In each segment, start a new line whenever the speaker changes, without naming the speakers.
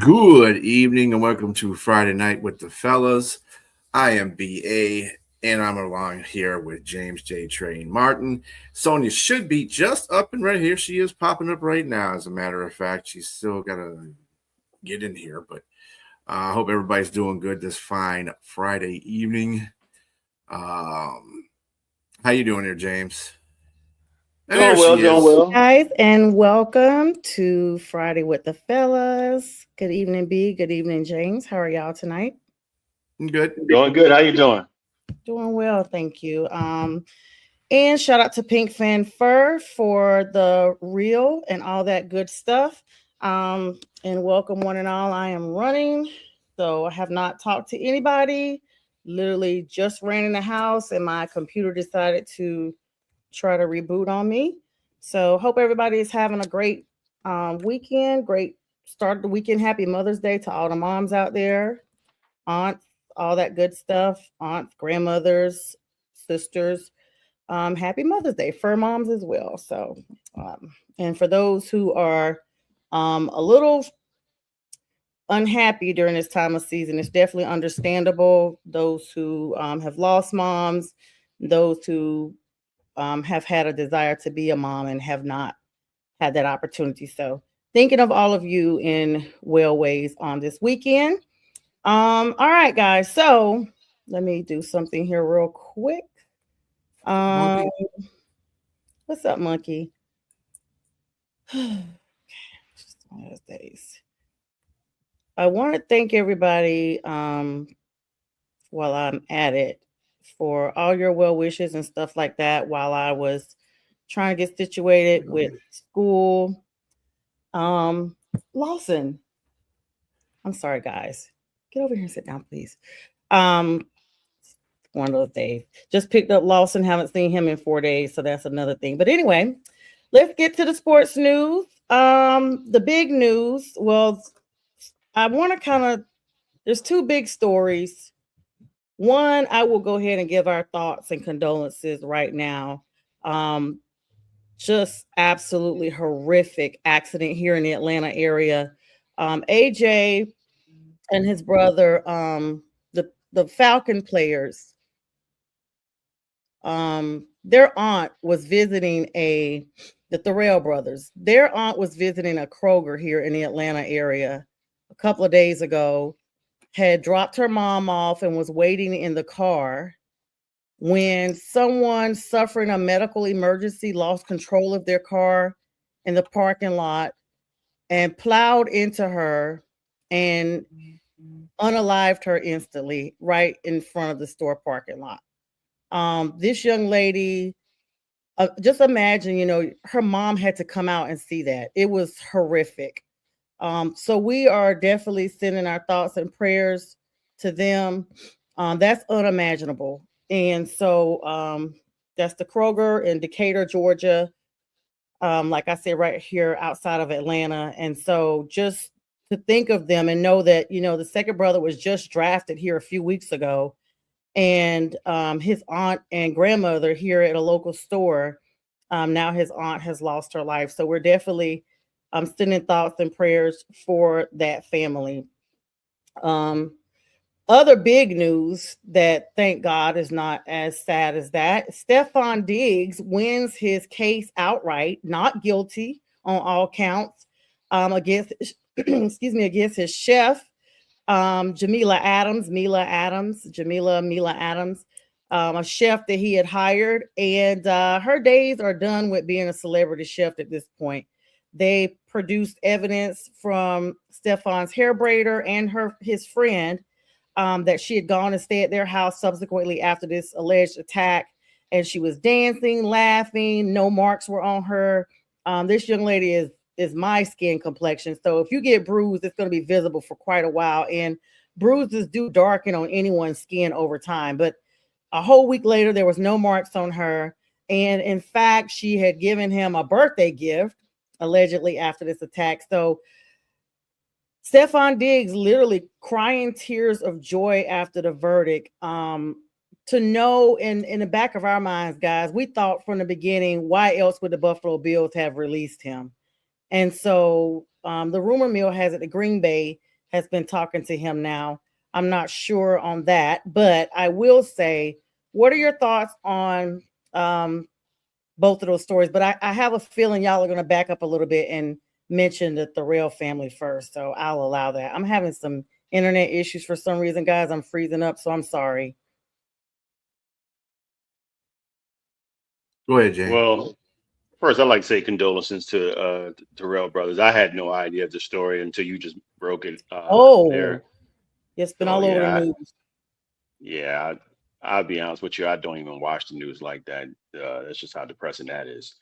Good evening and welcome to Friday Night with the Fellas. I am BA and I'm along here with James J. Train Martin. Sonia should be just up and ready. Here she is popping up right now. As a matter of fact, she's still got to get in here, but I hope everybody's doing good this fine Friday evening. How you doing here, James? And there
Doing
she
well, doing
is.
well.
Guys, and welcome to Friday with the Fellas. Good evening, B. Good evening, James. How are y'all tonight?
Good.
Doing good. How you doing?
Doing well, thank you. And shout out to Pink Fan Fur for the reel and all that good stuff. And welcome one and all. I am running, so I have not talked to anybody. Literally just ran in the house, and my computer decided to try to reboot on me. So hope everybody is having a great weekend, great start of the weekend. Happy Mother's Day to all the moms out there, aunts, all that good stuff, aunts, grandmothers, sisters. Happy Mother's Day for moms as well. So, and for those who are a little unhappy during this time of season, it's definitely understandable. Those who have lost moms, those who have had a desire to be a mom and have not had that opportunity. So thinking of all of you in well ways on this weekend. All right, guys. So let me do something here real quick. Um,
Monkey.
what's up, monkey? Just one of those days. I want to thank everybody while I'm at it for all your well wishes and stuff like that while I was trying to get situated with school. Lawson, I'm sorry, guys. Get over here and sit down, please. Um, one of those days. Just picked up Lawson, haven't seen him in 4 days, so that's another thing. But anyway, let's get to the sports news. The big news. Well, I want to kind of. There's two big stories. One, I will go ahead and give our thoughts and condolences right now. Um, just absolutely horrific accident here in the Atlanta area. AJ and his brother, the Falcon players, their aunt was visiting the Thorell brothers. Their aunt was visiting a Kroger here in the Atlanta area a couple of days ago, had dropped her mom off and was waiting in the car when someone suffering a medical emergency lost control of their car in the parking lot and plowed into her and unalived her instantly right in front of the store parking lot. This young lady, just imagine, her mom had to come out and see that. It was horrific. So we are definitely sending our thoughts and prayers to them. That's unimaginable. And so that's the Kroger in Decatur, Georgia. Like I said, right here outside of Atlanta. And so just to think of them and know that, the second brother was just drafted here a few weeks ago. And his aunt and grandmother here at a local store. Now his aunt has lost her life. So we're definitely sending thoughts and prayers for that family. Um, Other big news that, thank God, is not as sad as that. Stefan Diggs wins his case outright, not guilty on all counts, against excuse me, against his chef, Mila Adams, a chef that he had hired, and her days are done with being a celebrity chef at this point. They produced evidence from Stefan's hair braider and his friend that she had gone and stayed at their house subsequently after this alleged attack. And she was dancing, laughing. No marks were on her. This young lady is my skin complexion. So if you get bruised, it's going to be visible for quite a while. And bruises do darken on anyone's skin over time. But a whole week later, there was no marks on her. And in fact, she had given him a birthday gift, allegedly, after this attack. So Stefan Diggs literally crying tears of joy after the verdict. To know in the back of our minds, guys, we thought from the beginning, why else would the Buffalo Bills have released him? And so the rumor mill has it that Green Bay has been talking to him now. I'm not sure on that, but I will say, what are your thoughts on um, both of those stories? But I have a feeling y'all are going to back up a little bit and mention the Thorell family first. So I'll allow that. I'm having some internet issues for some reason, guys. I'm freezing up, so I'm sorry.
Go ahead, Jane.
Well, first, I'd like to say condolences to the Terrell brothers. I had no idea of the story until you just broke it
Oh,
there.
it's been
So
all over the news.
yeah, I'll be honest with you. I don't even watch the news like that. That's just how depressing that is.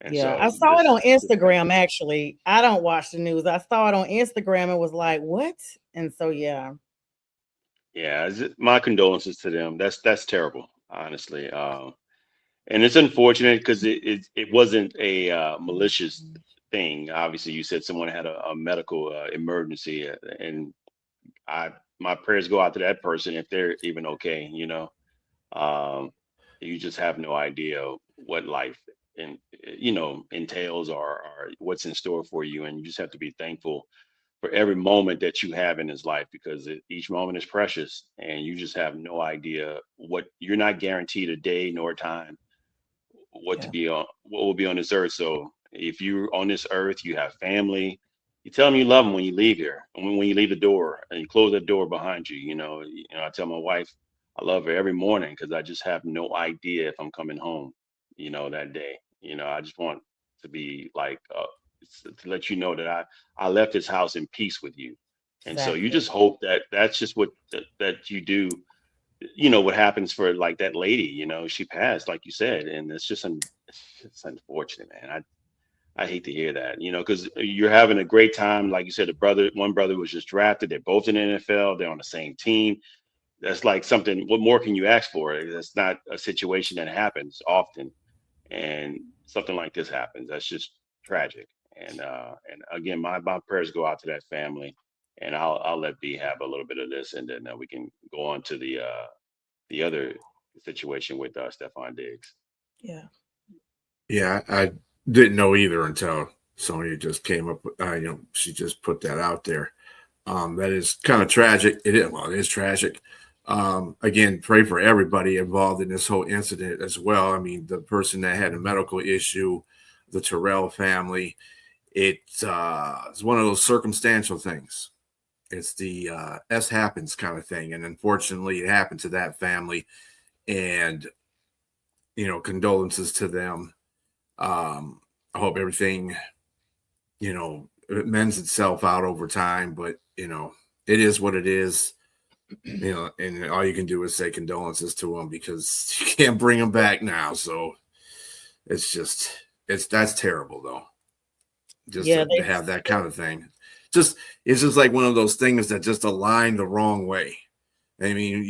And
Yeah, I
so
saw it
this
on
is this kind
Instagram actually. I don't watch the news. I saw it on Instagram and was like, "What?" And so yeah.
yeah, my condolences to them. That's terrible, honestly. And it's unfortunate because it wasn't a malicious thing. Obviously, you said someone had a medical emergency, and I my prayers go out to that person if they're even okay. Um, you just have no idea what life and entails or what's in store for you, and you just have to be thankful for every moment that you have in his life because each moment is precious, and you just have no idea what you're not guaranteed a day nor time
Yeah.
what will be on this earth. So if you're on this earth, you have family. You tell them you love them when you leave here, and when you leave the door and you close the door behind you. I tell my wife I love her every morning because I just have no idea if I'm coming home. That day. I just want to be like to let you know that I left this house in peace with you, and so you
Exactly.
just hope that that's just that you do what happens for like that lady, she passed like you said, and it's unfortunate, man. I hate to hear that, because you're having a great time. Like you said, one brother was just drafted. They're both in the NFL. They're on the same team. That's like something. What more can you ask for? That's not a situation that happens often, and something like this happens. That's just tragic. And again, my prayers go out to that family, and I'll let B have a little bit of this, and then we can go on to the other situation with Stefan Diggs.
Yeah.
Yeah, I didn't know either until Sonya just came up. She just put that out there. That is kind of tragic. It is tragic. Again, pray for everybody involved in this whole incident as well. I mean, the person that had a medical issue, the Terrell family. It's one of those circumstantial things. It's the S happens kind of thing, and unfortunately, it happened to that family. And condolences to them. I hope everything, it mends itself out over time, but it is what it is. And all you can do is say condolences to them because you can't bring them back now. So that's terrible though. Just
Yeah,
to
they
have that kind of thing. It's just like one of those things that just align the wrong way. I mean,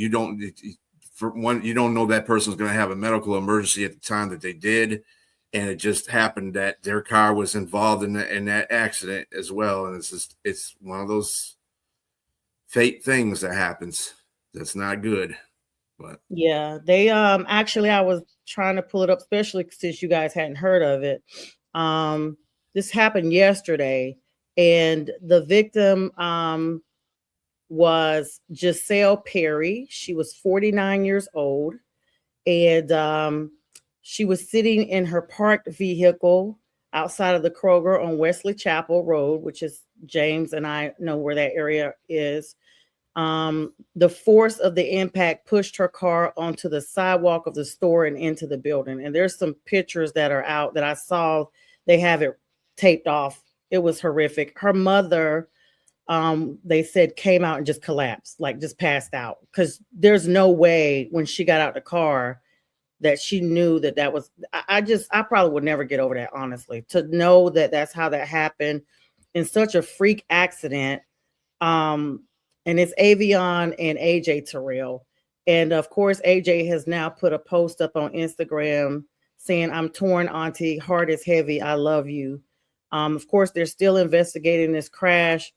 for one, you don't know that person's going to have a medical emergency at the time that they did, and it just happened that their car was involved in that accident as well. And it's one of those fate things that happens. That's not good. But
yeah, they actually I was trying to pull it up, especially since you guys hadn't heard of it. Um this happened yesterday, and the victim was Giselle Perry. She was 49 years old, and she was sitting in her parked vehicle outside of the Kroger on Wesley Chapel Road, which is James and I know where that area is. The force of the impact pushed her car onto the sidewalk of the store and into the building. And there's some pictures that are out that I saw. They have it taped off. It was horrific. Her mother, they said, came out and just collapsed, like just passed out, because there's no way when she got out the car that she knew that was. I probably would never get over that, honestly, to know that that's how that happened in such a freak accident. um and it's Avion and AJ Terrell. And of course, AJ has now put a post up on Instagram saying, "I'm torn, auntie, heart is heavy, I love you." Of course, they're still investigating this crash.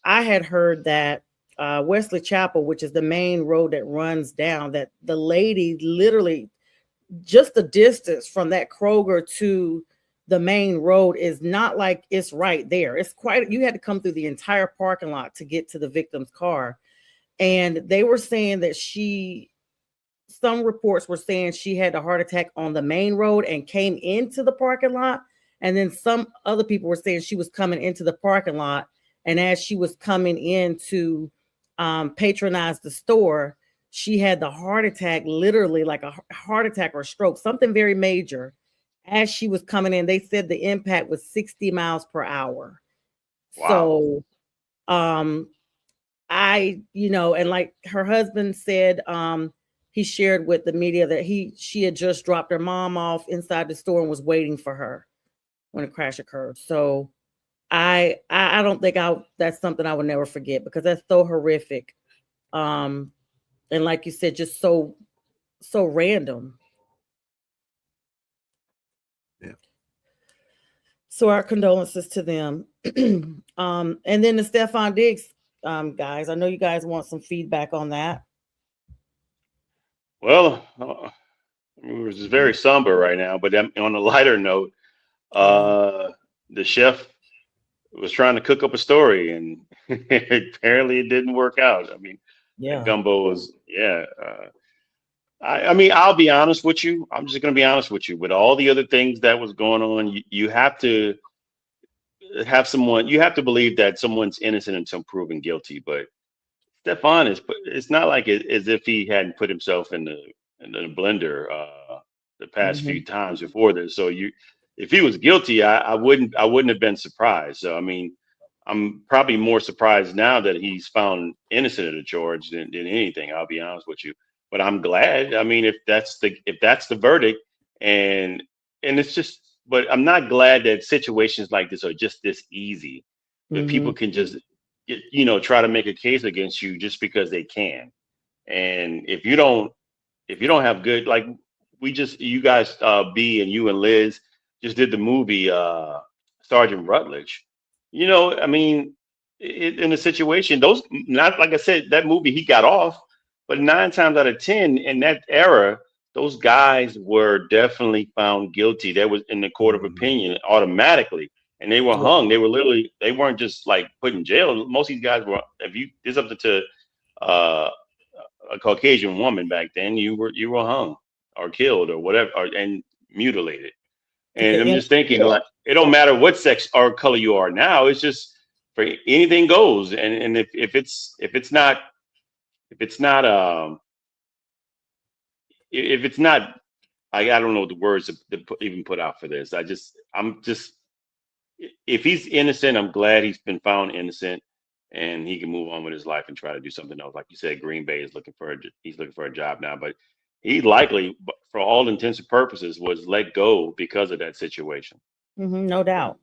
I had heard that Wesley Chapel, which is the main road that runs down, that the lady literally just the distance from that Kroger to the main road is not like it's right there. It's quite, you had to come through the entire parking lot to get to the victim's car. And they were saying that some reports were saying she had a heart attack on the main road and came into the parking lot. And then some other people were saying she was coming into the parking lot. And as she was coming in to patronize the store, she had the heart attack, literally like a heart attack or stroke, something very major. As she was coming in, they said the impact was 60 miles per hour.
Wow.
So, and like her husband said, he shared with the media that she had just dropped her mom off inside the store and was waiting for her when the crash occurred. So I don't think that's something I would never forget, because that's so horrific. And like you said, just so random.
Yeah.
So our condolences to them. And then the Stefan Diggs guys, I know you guys want some feedback on that.
Well, it's very somber right now, but on a lighter note, the chef was trying to cook up a story, and apparently it didn't work out. I mean, that gumbo was, I mean, I'll be honest with you. I'm just going to be honest with you. With all the other things that was going on, you have to have someone, you have to believe that someone's innocent until proven guilty. But Stefan it's not like as if he hadn't put himself in the blender the past few times before this. So if he was guilty, I wouldn't have been surprised. So I mean, I'm probably more surprised now that he's found innocent of the charge than anything. I'll be honest with you. But I'm glad. I mean, if that's the verdict, and it's just. But I'm not glad that situations like this are just this easy. That people can just try to make a case against you just because they can. And if you don't have good, like you guys, B and you and Liz just did the movie Sergeant Rutledge. I mean, in a situation, those, not like I said, that movie, he got off, but 9 times out of 10 in that era, those guys were definitely found guilty. That was in the court of opinion automatically. And they were hung. They were literally, they weren't just like put in jail. Most of these guys were, it's up to a Caucasian woman back then, you were hung or killed or whatever, and mutilated. And I'm just thinking, like, it don't matter what sex or color you are now. It's just for anything goes. And if it's not I don't know the words to even put out for this. If he's innocent, I'm glad he's been found innocent, and he can move on with his life and try to do something else. Like you said, Green Bay is looking for a job now, but he likely, for all intents and purposes, was let go because of that situation.
No doubt.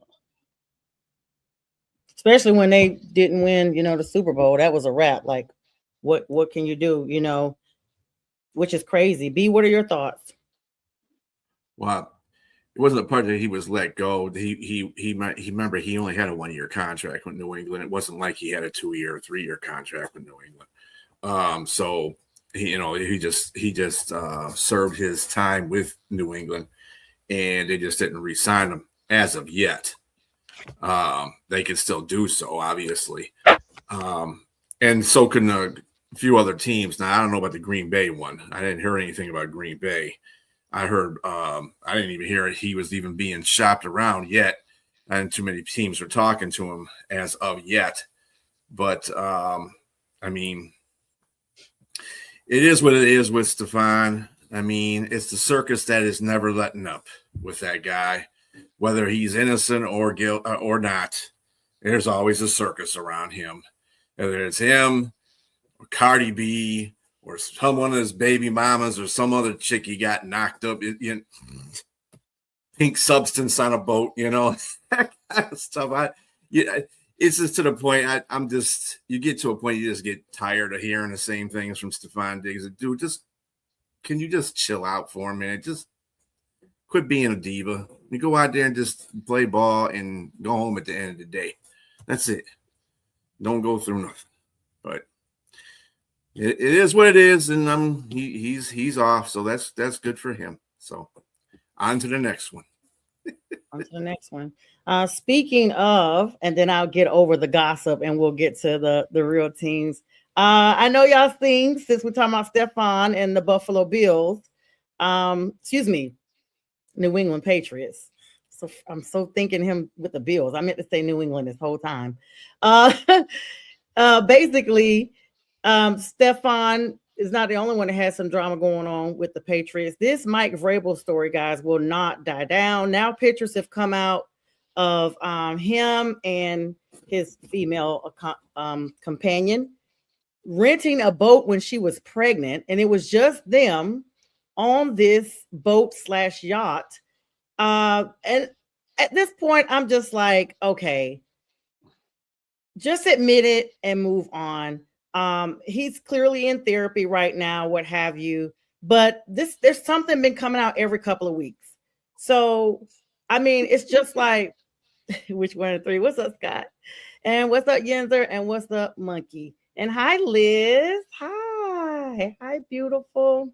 Especially when they didn't win, the Super Bowl. That was a wrap. Like, what can you do? Which is crazy. B, what are your thoughts?
Well, it wasn't a part that he was let go. He remember he only had a 1-year contract with New England. It wasn't like he had a 2-year or 3-year contract with New England. So he just served his time with New England, and they just didn't re-sign him as of yet. They can still do so, obviously, and so can a few other teams. Now I don't know about the Green Bay one. I didn't hear anything about Green Bay. I heard I didn't even hear he was even being shopped around yet, and too many teams are talking to him as of yet. But I mean, it is what it is with Stefan. I mean, it's the circus that is never letting up with that guy, whether he's innocent or or not. There's always a circus around him, whether it's him or Cardi B, or some one of his baby mamas, or some other chick he got knocked up, pink substance on a boat, that kind of stuff. It's just to the point. You get to a point you just get tired of hearing the same things from Stefan Diggs. Dude, can you just chill out for a minute? Just quit being a diva. You go out there and just play ball and go home at the end of the day. That's it. Don't go through nothing. But it is what it is, and he's off, so that's good for him. So on to the next one.
On to the next one. Speaking of, and then I'll get over the gossip and we'll get to the real teams. I know y'all seen, since we're talking about Stephon and the Buffalo Bills, excuse me, New England Patriots. So I'm so thinking him with the Bills. I meant to say New England this whole time. Uh, basically, Stephon is not the only one that has some drama going on with the Patriots. This Mike Vrabel story, guys, will not die down. Now pictures have come out of him and his female companion renting a boat when she was pregnant, and it was just them on this boat / yacht. And at this point, I'm just like, okay, just admit it and move on. He's clearly in therapy right now, what have you. But there's something been coming out every couple of weeks. So, I mean, it's just like, which one of three? What's up, Scott? And what's up, Yenzer? And what's up, Monkey? And hi, Liz. Hi, beautiful.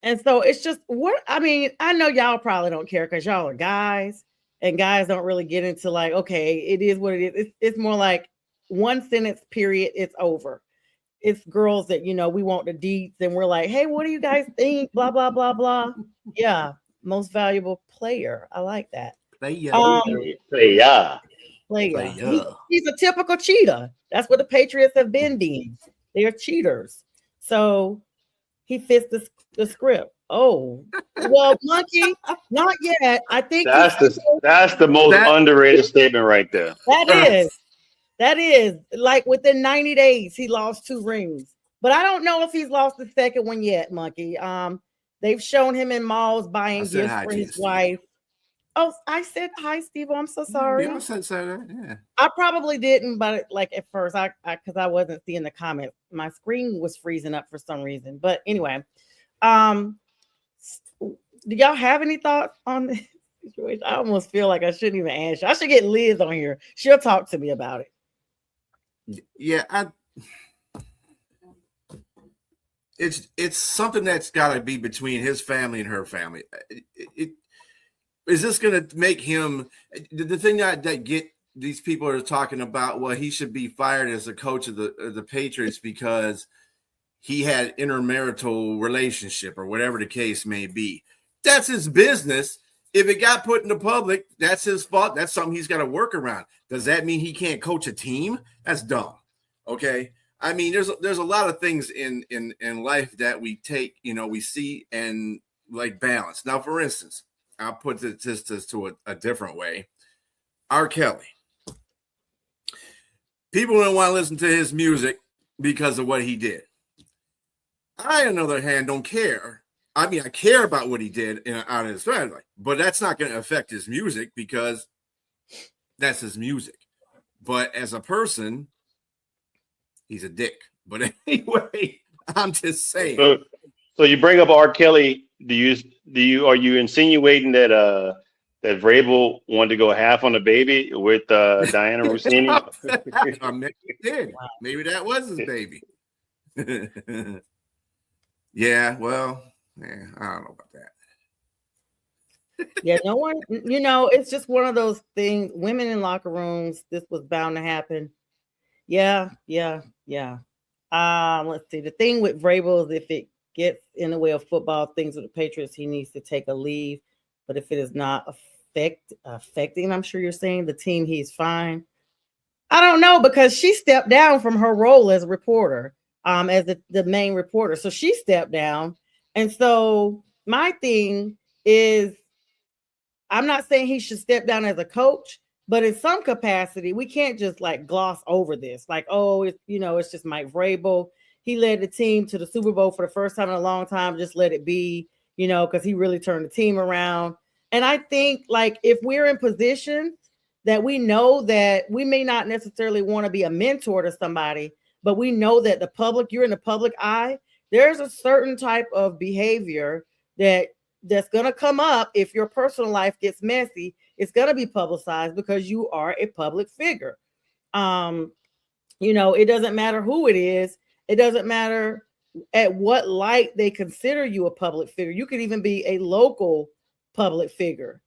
And so it's just what I mean. I know y'all probably don't care because y'all are guys, and guys don't really get into like, okay, it is what it is. It's more like one sentence, period. It's over. It's girls that we want the deets, and we're like, hey, what do you guys think? Blah blah blah blah. Yeah, most valuable player. I like that.
Player.
He's a typical cheater. That's what the Patriots have been being. They're cheaters. So he fits the script. Oh, well, Monkey, not yet. I think
that's the most underrated statement right there.
That is like within 90 days, he lost 2 rings. But I don't know if he's lost the second one yet, Monkey. They've shown him in malls buying gifts for his wife. Oh, I said hi, Steve. I'm so sorry.
Yeah, I said so. Yeah.
I probably didn't, but like at first, because I wasn't seeing the comments. My screen was freezing up for some reason. But anyway, do y'all have any thoughts on this situation? I almost feel like I shouldn't even answer. I should get Liz on here. She'll talk to me about it.
Yeah, it's something that's got to be between his family and her family. Is this going to make him the thing that get these people are talking about? Well, he should be fired as a coach of the Patriots because he had intermarital relationship or whatever the case may be. That's his business. If it got put in the public, that's his fault. That's something he's got to work around. Does that mean he can't coach a team? That's dumb. Okay. I mean, there's a lot of things in life that we take, we see and like balance. Now, for instance, I'll put this to a different way. R. Kelly. People don't want to listen to his music because of what he did. I, on the other hand, don't care. I mean, I care about what he did out of his family, but that's not going to affect his music because that's his music. But as a person, he's a dick. But anyway, I'm just saying.
So you bring up R. Kelly. Are you insinuating that that Vrabel wanted to go half on the baby with Diana Rossini?
Maybe he did. Maybe that was his baby. Yeah, well, I don't know about that.
Yeah, no one, it's just one of those things. Women in locker rooms, this was bound to happen. Yeah. Let's see. The thing with Vrabel is if it gets in the way of football things with the Patriots, he needs to take a leave. But if it is not affecting, I'm sure you're saying the team, he's fine. I don't know, because she stepped down from her role as a reporter, as the main reporter. So she stepped down. And so my thing is, I'm not saying he should step down as a coach, but in some capacity, we can't just like gloss over this. Like, oh, it's just Mike Vrabel. He led the team to the Super Bowl for the first time in a long time. Just let it be, because he really turned the team around. And I think like if we're in positions that we know that we may not necessarily want to be a mentor to somebody, but we know that you're in the public eye, there's a certain type of behavior that's going to come up. If your personal life gets messy, it's going to be publicized because you are a public figure. It doesn't matter who it is. It doesn't matter at what light they consider you a public figure. You could even be a local public figure.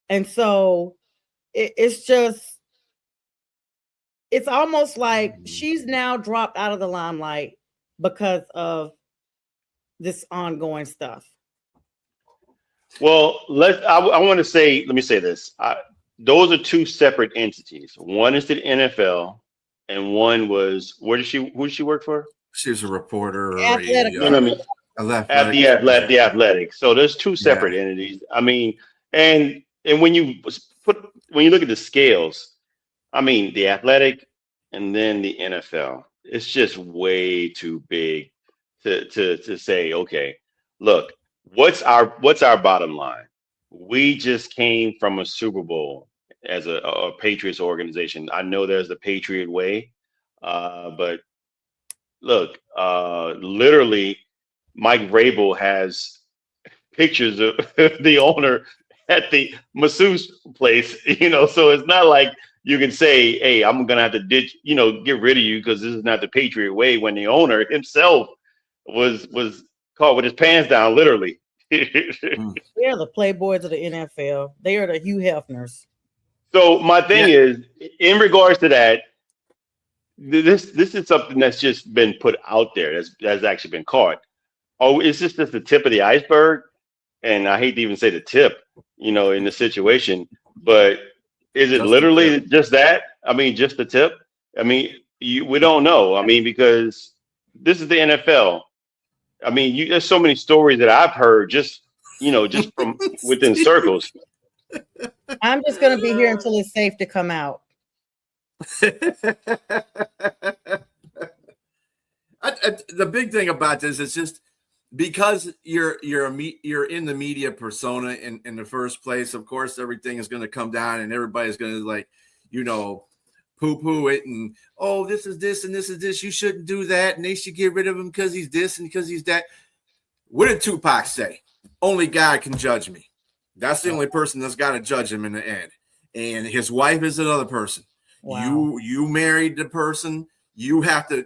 And so it's almost like she's now dropped out of the limelight because of this ongoing stuff.
Well, I want to say, let me say this. Those are two separate entities. One is the NFL, and one was who did she work for?
She was a reporter or
Athletic.
The athletic. So there's two separate entities. I mean, and when you look at the scales, I mean, the athletic and then the NFL, it's just way too big to say, okay, look, what's our bottom line? We just came from a Super Bowl as a Patriots organization. I know there's the Patriot way, but look, literally, Mike Vrabel has pictures of the owner at the masseuse place, so it's not like you can say, hey, I'm going to have to get rid of you because this is not the Patriot way, when the owner himself was caught with his pants down, literally.
They're the playboys of the NFL. They are the Hugh Hefners. So
my thing is, in regards to that, this is something that's just been put out there, that's actually been caught. Oh, is this just the tip of the iceberg? And I hate to even say the tip, in the situation, but is it literally just that? I mean, just the tip? I mean, we don't know. I mean, because this is the NFL. I mean, there's so many stories that I've heard just from within circles.
I'm just going to be here until it's safe to come out.
The big thing about this is just because you're in the media persona in the first place. Of course, everything is going to come down, and everybody's going to poo-poo it, and this is this and this is this. You shouldn't do that, and they should get rid of him because he's this and because he's that. What did Tupac say? Only God can judge me. That's the only person that's got to judge him in the end. And his wife is another person. Wow. You married the person. You have to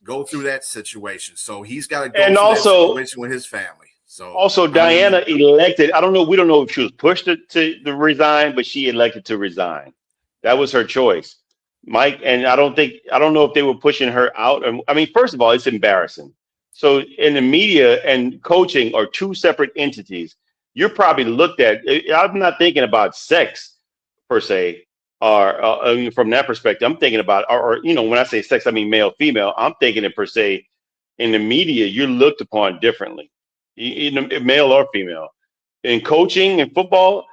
go through that situation. So he's got to go through that situation with his family. So also
Diana elected. We don't know if she was pushed to resign, but she elected to resign. That was her choice. Mike, and I don't know if they were pushing her out. I mean, first of all, it's embarrassing. So in the media and coaching are two separate entities. You're probably looked at. I'm not thinking about sex per se, or from that perspective. I'm thinking about, or when I say sex, I mean male, female. I'm thinking it per se. In the media, you're looked upon differently, male or female. In coaching and football,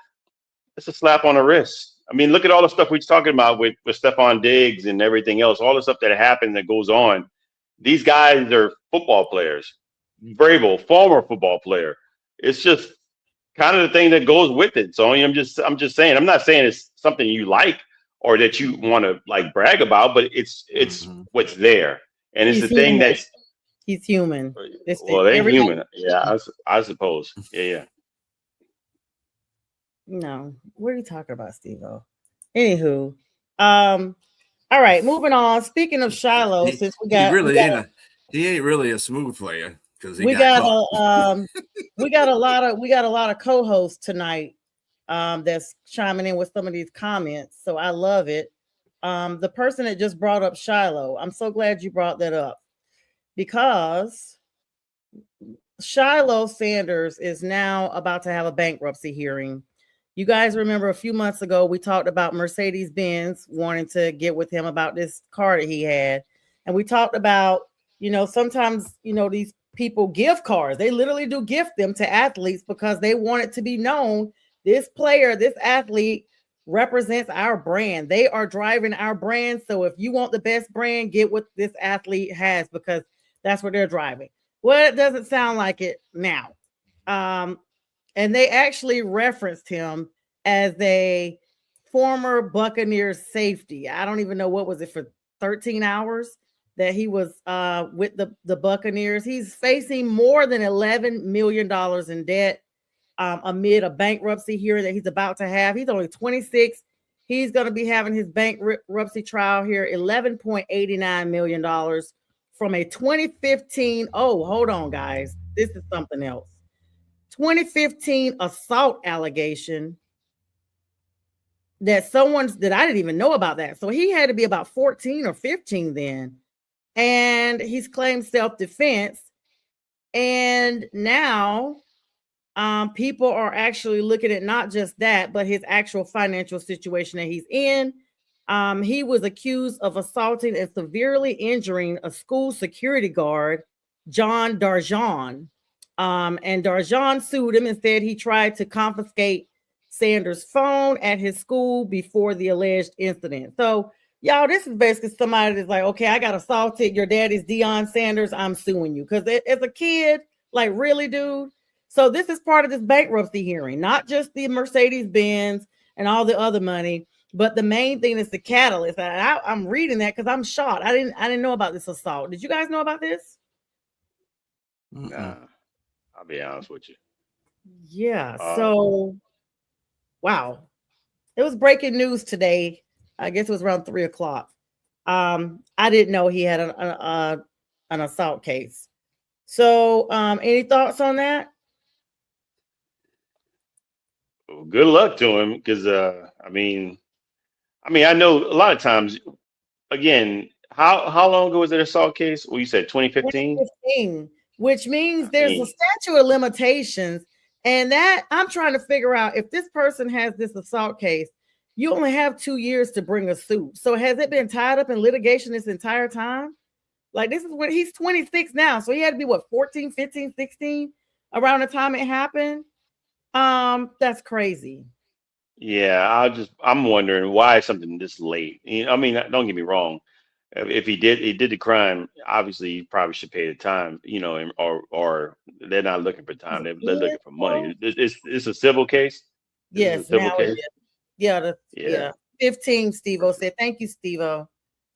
it's a slap on the wrist. I mean, look at all the stuff we're talking about with Stephon Diggs and everything else. All the stuff that happened that goes on. These guys are football players. Vrabel, former football player. It's just kind of the thing that goes with it. So I'm just saying, I'm not saying it's something you like or that you want to brag about, but it's what's there. And it's the thing that's
he's human.
They're human. Yeah, I suppose. Yeah.
No, what are you talking about, Steve-O? Anywho, all right, moving on. Speaking of Shiloh, since he
ain't really a smooth player because we got
a lot of co-hosts tonight that's chiming in with some of these comments. So I love it. The person that just brought up Shiloh, I'm so glad you brought that up because Shiloh Sanders is now about to have a bankruptcy hearing. You guys remember a few months ago, we talked about Mercedes-Benz wanting to get with him about this car that he had. And we talked about, sometimes, these people give cars. They literally do gift them to athletes because they want it to be known. This player, this athlete represents our brand. They are driving our brand. So if you want the best brand, get what this athlete has because that's what they're driving. Well, it doesn't sound like it now. And they actually referenced him as a former Buccaneers safety. I don't even know what was it for 13 hours that he was with the Buccaneers. He's facing more than $11 million in debt amid a bankruptcy hearing that he's about to have. He's only 26. He's going to be having his bankruptcy trial here, $11.89 million from a 2015. Oh, hold on, guys. This is something else. 2015 assault allegation that I didn't even know about that. So he had to be about 14 or 15 then. And he's claimed self-defense. And now people are actually looking at not just that, but his actual financial situation that he's in. He was accused of assaulting and severely injuring a school security guard, John Darjan. And Darjan sued him and said he tried to confiscate Sanders' phone at his school before the alleged incident. So, y'all, this is basically somebody that's like, okay, I got assaulted. Your daddy's Deion Sanders. I'm suing you. Because as a kid, like, really, dude? So this is part of this bankruptcy hearing, not just the Mercedes-Benz and all the other money, but the main thing is the catalyst. I'm reading that because I'm shocked. I didn't know about this assault. Did you guys know about this?
Nah, I'll be honest with you.
Yeah. So, wow, it was breaking news today. I guess it was around 3:00. I didn't know he had an assault case. So, any thoughts on that?
Well, good luck to him, because I mean, I know a lot of times. Again, how long ago was that assault case? Well, you said 2015.
2015, which means
I
there's a
mean,
statute of limitations, and that I'm trying to figure out if this person has this assault case, you only have 2 years to bring a suit. So has it been tied up in litigation this entire time? Like, this is what he's 26 now, so he had to be what, 14, 15, 16 around the time it happened. That's crazy.
yeah, I'm wondering why something this late. I mean, don't get me wrong. If he did the crime, obviously he probably should pay the time. Or they're not looking for time. They're looking for money. It's a civil case. This is a
Yes,
civil
now it
case.
is. Yeah,
Yeah.
15, Steve-O said. Thank you, Steve-O.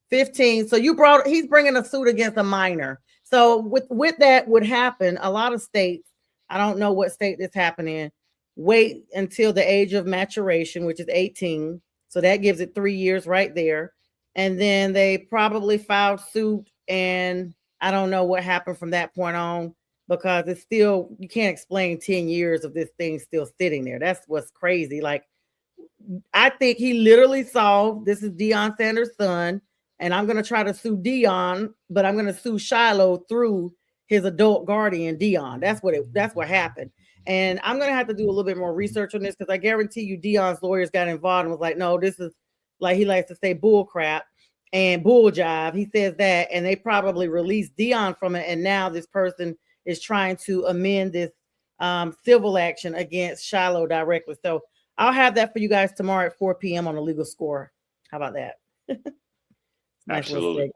15. So he's bringing a suit against a minor. So with that would happen, a lot of states, I don't know what state this happened in, wait until the age of maturation, which is 18. So that gives it 3 years right there. And then they probably filed suit, and I don't know what happened from that point on, because it's still, you can't explain 10 years of this thing still sitting there. That's what's crazy. Like, I think he literally saw this is Deion Sanders' son, and I'm going to try to sue Deion, but I'm going to sue Shiloh through his adult guardian, Deion. That's what happened. And I'm going to have to do a little bit more research on this, because I guarantee you Deion's lawyers got involved and was like, no, this is, like he likes to say, bull crap and bull jive. He says that, and they probably released Deion from it. And now this person is trying to amend this civil action against Shiloh directly. So I'll have that for you guys tomorrow at 4 p.m. on the legal score. How about that? Nice.
Absolutely.
Little segue.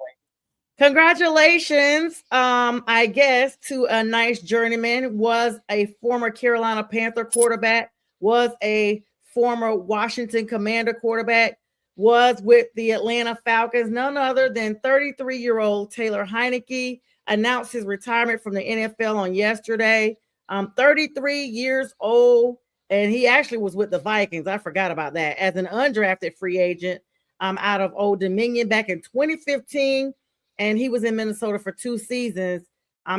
Congratulations, I guess, to a nice journeyman. Was a former Carolina Panther quarterback, was a former Washington Commander quarterback, was with the Atlanta Falcons. None other than 33-year-old Taylor Heinicke announced his retirement from the NFL on yesterday. 33 years old, and he actually was with the Vikings. I forgot about that, as an undrafted free agent out of Old Dominion back in 2015. And he was in Minnesota for 2 seasons.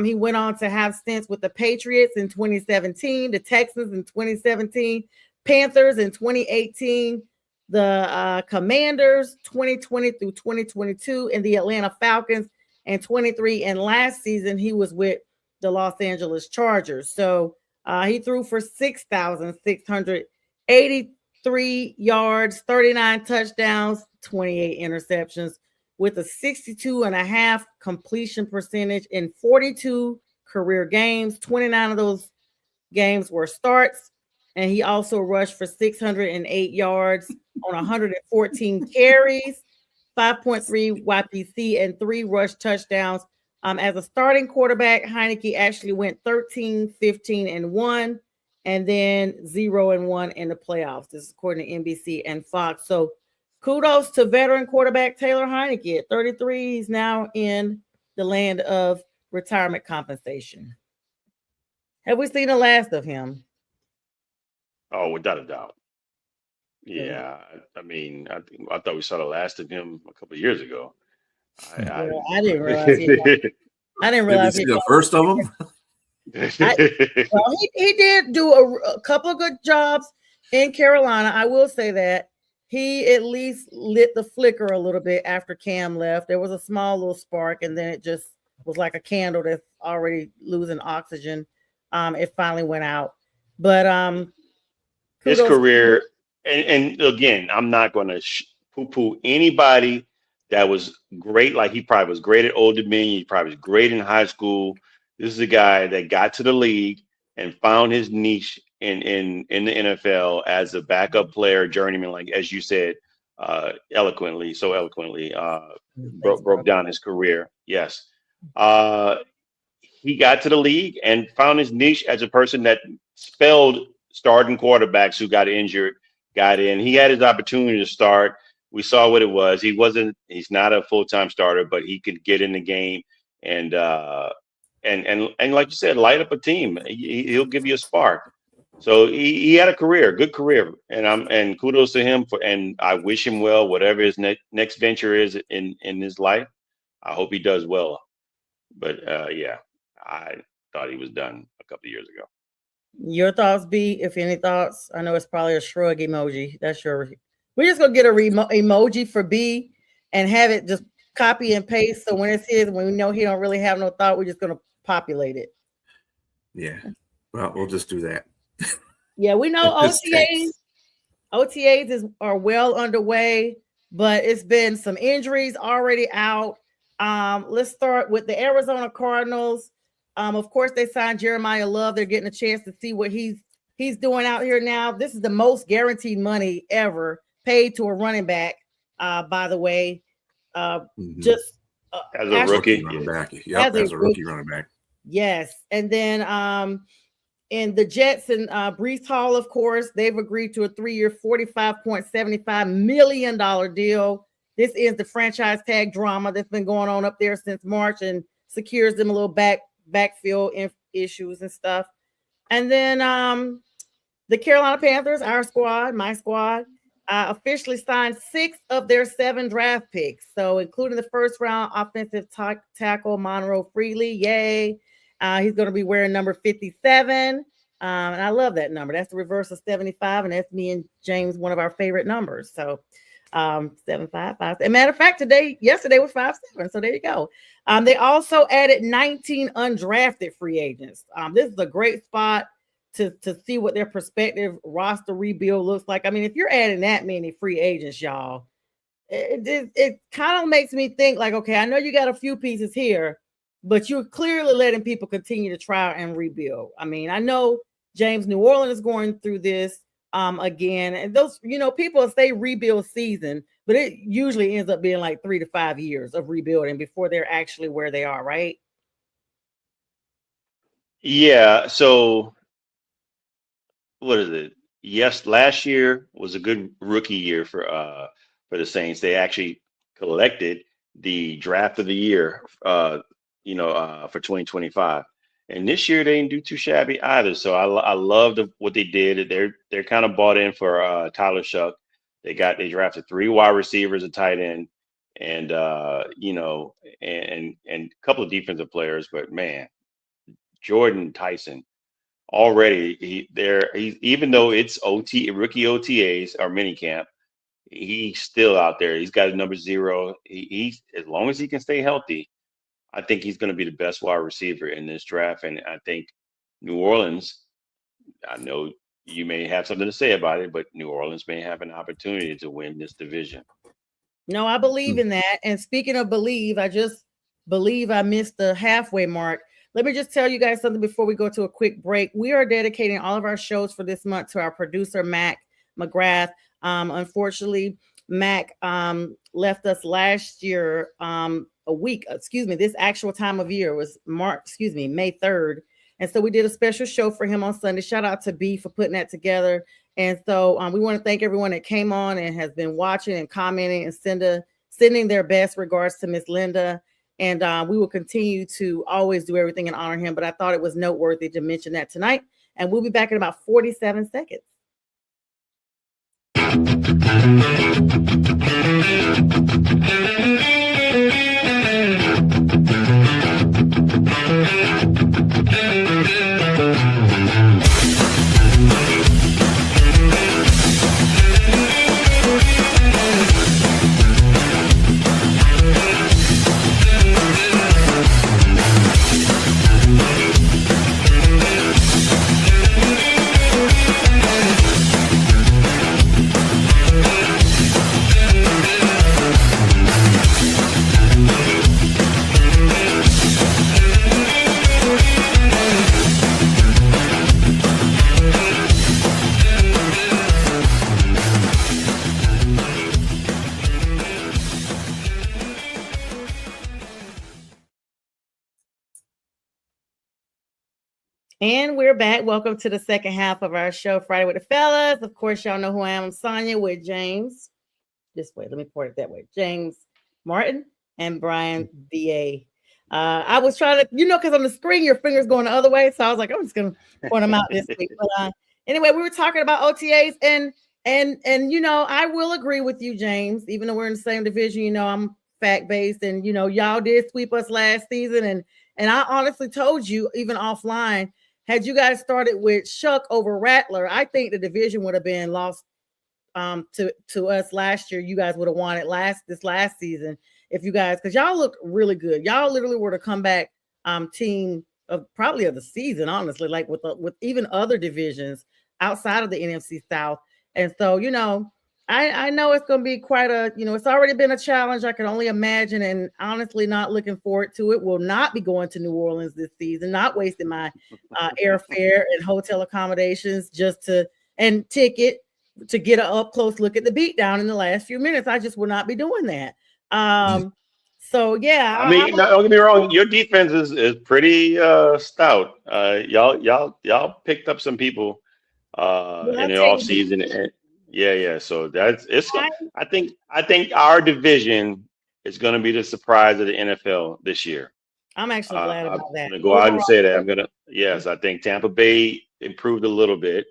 He went on to have stints with the Patriots in 2017, the Texans in 2017, Panthers in 2018, the Commanders 2020 through 2022, and the Atlanta Falcons in 23. And last season, he was with the Los Angeles Chargers. So he threw for 6,683 yards, 39 touchdowns, 28 interceptions, with a 62.5 completion percentage in 42 career games. 29 of those games were starts, and he also rushed for 608 yards on 114 carries, 5.3 YPC, and 3 rush touchdowns. As a starting quarterback, Heinicke actually went 13, 15, and 1, and then 0-1 in the playoffs. This is according to NBC and Fox. So kudos to veteran quarterback Taylor Heinicke. At 33, he's now in the land of retirement compensation. Have we seen the last of him?
Oh, without a doubt. Yeah, I mean, I thought we saw the last of him a couple of years ago.
I didn't realize I didn't
Did you
realize
see the first of them?
Well, he did do a couple of good jobs in Carolina. I will say that he at least lit the flicker a little bit after Cam left. There was a small little spark, and then it just was like a candle that's already losing oxygen. It finally went out. But
his
kudos.
career, and again, I'm not going to poo-poo anybody that was great. Like, he probably was great at Old Dominion. He probably was great in high school. This is a guy that got to the league and found his niche in the NFL as a backup player, journeyman, like as you said, so eloquently, broke down his career. Yes. He got to the league and found his niche as a person that spelled starting quarterbacks who got injured, got in. He had his opportunity to start. We saw what it was. He's not a full-time starter, but he could get in the game and like you said, light up a team. He'll give you a spark. So he had a career, good career, and kudos to him and I wish him well, whatever his next venture is in his life. I hope he does well. But yeah, I thought he was done a couple of years ago.
Your thoughts, B? If any thoughts, I know it's probably a shrug emoji. That's your. We're just gonna get a emoji for B and have it just copy and paste. So when it's his, when we know he don't really have no thought, we're just gonna populate it.
Yeah. Well, we'll just do that.
Yeah, we know OTAs are well underway, but it's been some injuries already out. Let's start with the Arizona Cardinals. Of course, they signed Jeremiah Love. They're getting a chance to see what he's doing out here now. This is the most guaranteed money ever paid to a running back. By the way, just
as a rookie
running back. Yep, as a rookie running back.
Yes, and then and the Jets and Breece Hall, of course, they've agreed to a 3-year, $45.75 million deal. This is the franchise tag drama that's been going on up there since March and secures them a little backfield issues and stuff. And then the Carolina Panthers, our squad, my squad, officially signed 6 of their 7 draft picks. So including the first round offensive tackle Monroe Freely. Yay. He's going to be wearing number 57. And I love that number. That's the reverse of 75. And that's me and James, one of our favorite numbers. So 755. As a matter of fact, yesterday was 57. So there you go. They also added 19 undrafted free agents. This is a great spot to see what their prospective roster rebuild looks like. I mean, if you're adding that many free agents, y'all, it kind of makes me think like, okay, I know you got a few pieces here, but you're clearly letting people continue to try and rebuild. I mean, I know James, New Orleans is going through this again, and those, people say rebuild season, but it usually ends up being like 3 to 5 years of rebuilding before they're actually where they are, right?
Yeah. So what is it? Yes, last year was a good rookie year for the Saints. They actually collected the draft of the year, for 2025. And this year they didn't do too shabby either. So I love what they did. They're kind of bought in for Tyler Shuck. They drafted 3 wide receivers, a tight end, and and a couple of defensive players. But man, Jordan Tyson already he's even though it's rookie OTAs or minicamp, he's still out there. He's got a number 0. He's as long as he can stay healthy, I think he's going to be the best wide receiver in this draft. And I think New Orleans, I know you may have something to say about it, but New Orleans may have an opportunity to win this division.
No, I believe in that. And speaking of believe, I just believe I missed the halfway mark. Let me just tell you guys something before we go to a quick break. We are dedicating all of our shows for this month to our producer, Mac McGrath. Unfortunately, Mac left us last year this actual time of year was May 3rd. And so we did a special show for him on Sunday. Shout out to B for putting that together. And so we want to thank everyone that came on and has been watching and commenting and sending their best regards to Miss Linda. And we will continue to always do everything and honor him. But I thought it was noteworthy to mention that tonight. And we'll be back in about 47 seconds. And we're back. Welcome to the second half of our show, Friday with the Fellas. Of course, y'all know who I am. I'm Sonia with James. This way, let me point it that way. James Martin and Brian BA. I was trying to, because on the screen your fingers going the other way, so I was like, I'm just gonna point them out this week. But anyway, we were talking about OTAs, and I will agree with you, James. Even though we're in the same division, I'm fact based, and y'all did sweep us last season, and I honestly told you even offline. Had you guys started with Shuck over Rattler, I think the division would have been lost to us last year. You guys would have won it this last season if you guys, because y'all looked really good. Y'all literally were the comeback team of the season, honestly, like with even other divisions outside of the NFC South. And so, I know it's going to be quite it's already been a challenge. I can only imagine, and honestly, not looking forward to it. Will not be going to New Orleans this season, not wasting my airfare and hotel accommodations and ticket to get an up close look at the beatdown in the last few minutes. I just will not be doing that. So yeah,
I mean, don't get me wrong. Your defense is pretty stout. Y'all picked up some people in the off season. Yeah. So I think our division is going to be the surprise of the NFL this year.
I'm actually glad about that.
I'm going to go out and say that. Yes, I think Tampa Bay improved a little bit.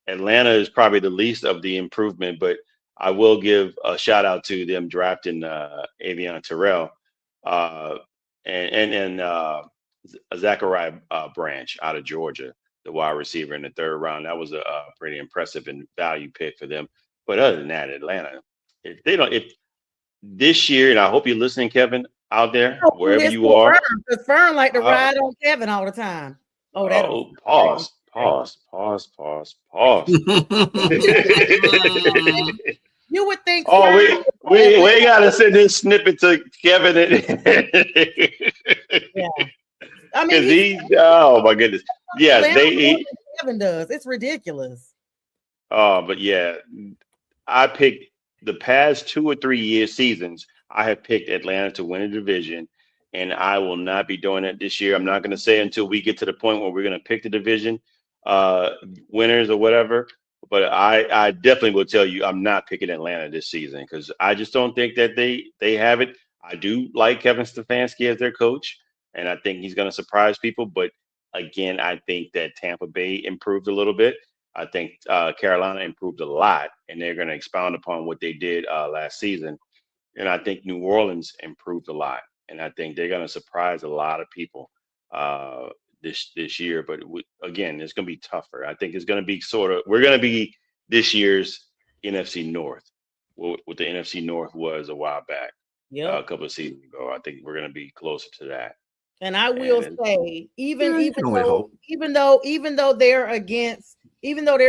Atlanta is probably the least of the improvement, but I will give a shout out to them drafting Avion Terrell and Zachariah Branch out of Georgia, the wide receiver in the third round. That was a pretty impressive and value pick for them. But other than that, Atlanta, if this year, and I hope you're listening, Kevin, out there, wherever you are.
Because Fern like to ride on Kevin all the time.
Pause.
You would think.
Oh, we gotta send this snippet to Kevin.
Yeah, I mean,
he's oh my goodness. Yeah,
Kevin does. It's ridiculous.
Oh, but yeah, I picked the past 2 or 3 seasons. I have picked Atlanta to win a division, and I will not be doing it this year. I'm not going to say until we get to the point where we're going to pick the division winners or whatever. But I definitely will tell you I'm not picking Atlanta this season because I just don't think that they have it. I do like Kevin Stefanski as their coach, and I think he's going to surprise people. But again, I think that Tampa Bay improved a little bit. I think Carolina improved a lot, and they're going to expound upon what they did last season. And I think New Orleans improved a lot, and I think they're going to surprise a lot of people this year. But again, it's going to be tougher. I think it's going to be we're going to be this year's NFC North, what the NFC North was a while back, a couple of seasons ago. I think we're going to be closer to that.
And I will say, even though they're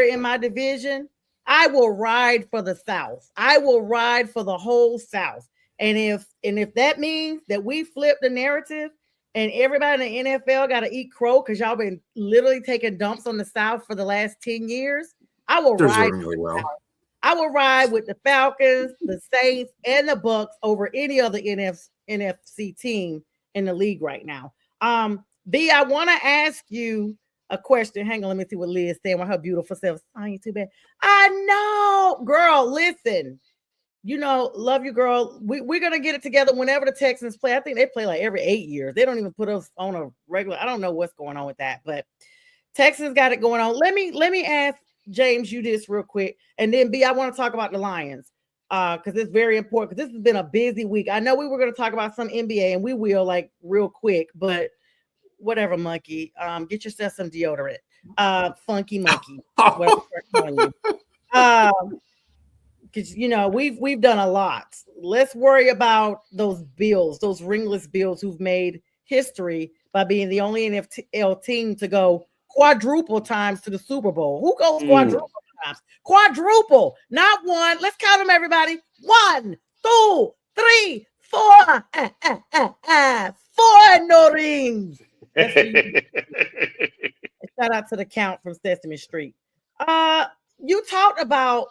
in my division, I will ride for the South. I will ride for the whole South. And if that means that we flip the narrative and everybody in the NFL got to eat crow because y'all been literally taking dumps on the South for the last 10 years, I will ride really well. I will ride with the Falcons, the Saints, and the Bucks over any other NFC team in the league right now. B, I want to ask you a question. Hang on, let me see what Liz saying with her beautiful self. I ain't too bad. I know, girl. Listen, love you, girl. We're gonna get it together whenever the Texans play. I think they play like every 8 years. They don't even put us on a regular. I don't know what's going on with that, but Texans got it going on. Let me ask James you this real quick, and then B, I want to talk about the Lions because it's very important. Because this has been a busy week. I know we were going to talk about some NBA, and we will like real quick, but whatever, monkey. Get yourself some deodorant. Funky monkey. Because we've done a lot. Let's worry about those Bills, those ringless Bills who've made history by being the only NFL team to go quadruple times to the Super Bowl. Who goes quadruple times? Quadruple, not one. Let's count them, everybody. 1, 2, 3, 4. 4 no rings. Shout out to the Count from Sesame Street. You talked about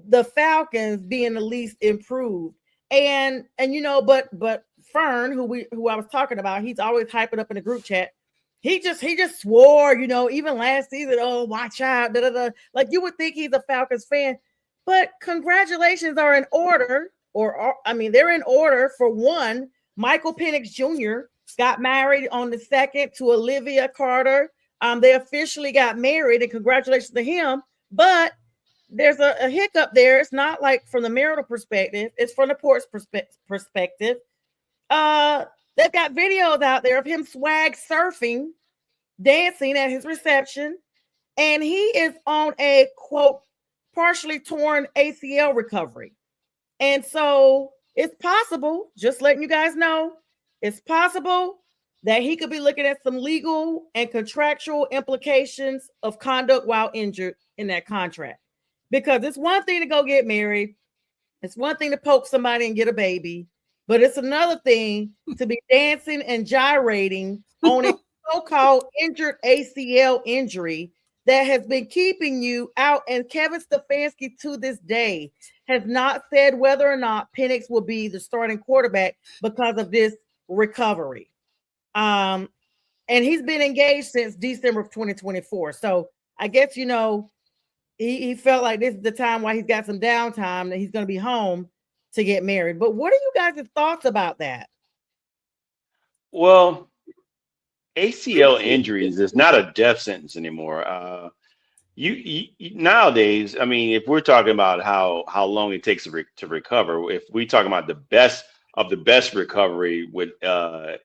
the Falcons being the least improved, but Fern, who I was talking about, he's always hyping up in the group chat. he just swore, even last season, oh, watch out, da, da, da. Like you would think he's a Falcons fan, but congratulations are in order, they're in order. For one, Michael Penix Jr. got married on the 2nd to Olivia Carter. They officially got married, and congratulations to him. But there's a hiccup there. It's not like from the marital perspective, it's from the porch perspective. They've got videos out there of him swag surfing, dancing at his reception, and he is on a quote partially torn ACL recovery. And so it's possible, just letting you guys know, it's possible that he could be looking at some legal and contractual implications of conduct while injured in that contract. Because it's one thing to go get married, it's one thing to poke somebody and get a baby, but it's another thing to be dancing and gyrating on a so-called injured ACL injury that has been keeping you out. And Kevin Stefanski to this day has not said whether or not Penix will be the starting quarterback because of this recovery. And he's been engaged since December of 2024. So I guess, he felt like this is the time while he's got some downtime that he's going to be home to get married. But what are you guys' thoughts about that?
Well, ACL injuries is not a death sentence anymore. You nowadays, I mean, if we're talking about how long it takes to recover, if we talking about the best of the best recovery with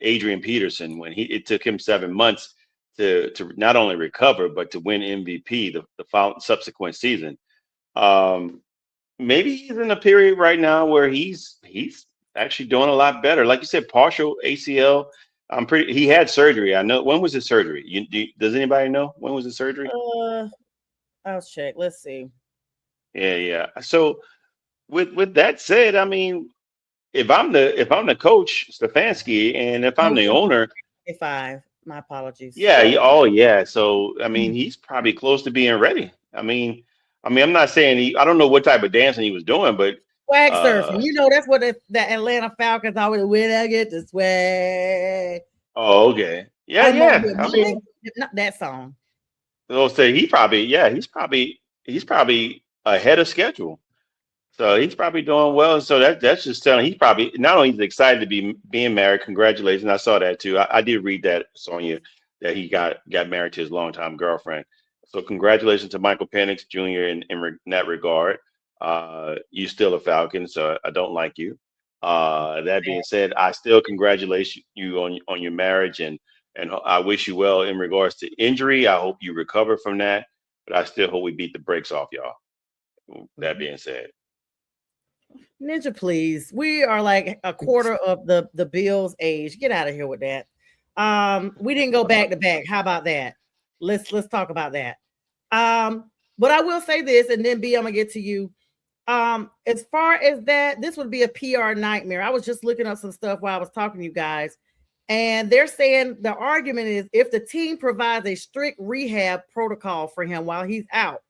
Adrian Peterson, when it took him 7 months to not only recover but to win MVP the subsequent season. Maybe he's in a period right now where he's actually doing a lot better. Like you said, partial ACL. He had surgery. I know. When was his surgery? Does anybody know when was his surgery?
I'll check. Let's see.
Yeah. So with that said, I mean, if I'm the coach, Stefanski, and if I'm the owner,
5. My apologies.
Yeah. Oh, yeah. So I mean, he's probably close to being ready. I mean, I'm not saying I don't know what type of dancing he was doing, but
swag surfing. That's what the Atlanta Falcons always when I get to swag.
Oh, okay. Yeah. I mean,
not that song.
I'll say he's probably ahead of schedule. So he's probably doing well. So that's just telling he's probably not only he's excited to be being married. Congratulations. I saw that too. I did read that, Sonia, that he got married to his longtime girlfriend. So congratulations to Michael Penix Jr. in that regard. You still a Falcon, so I don't like you. That being said, I still congratulate you on your marriage, and I wish you well in regards to injury. I hope you recover from that, but I still hope we beat the brakes off y'all. That being said.
Ninja, please. We are like a quarter of the Bills' age. Get out of here with that. We didn't go back to back. How about that? Let's talk about that. But I will say this, and then B, I'm gonna get to you. As far as that, this would be a PR nightmare. I was just looking up some stuff while I was talking to you guys, and they're saying the argument is if the team provides a strict rehab protocol for him while he's out,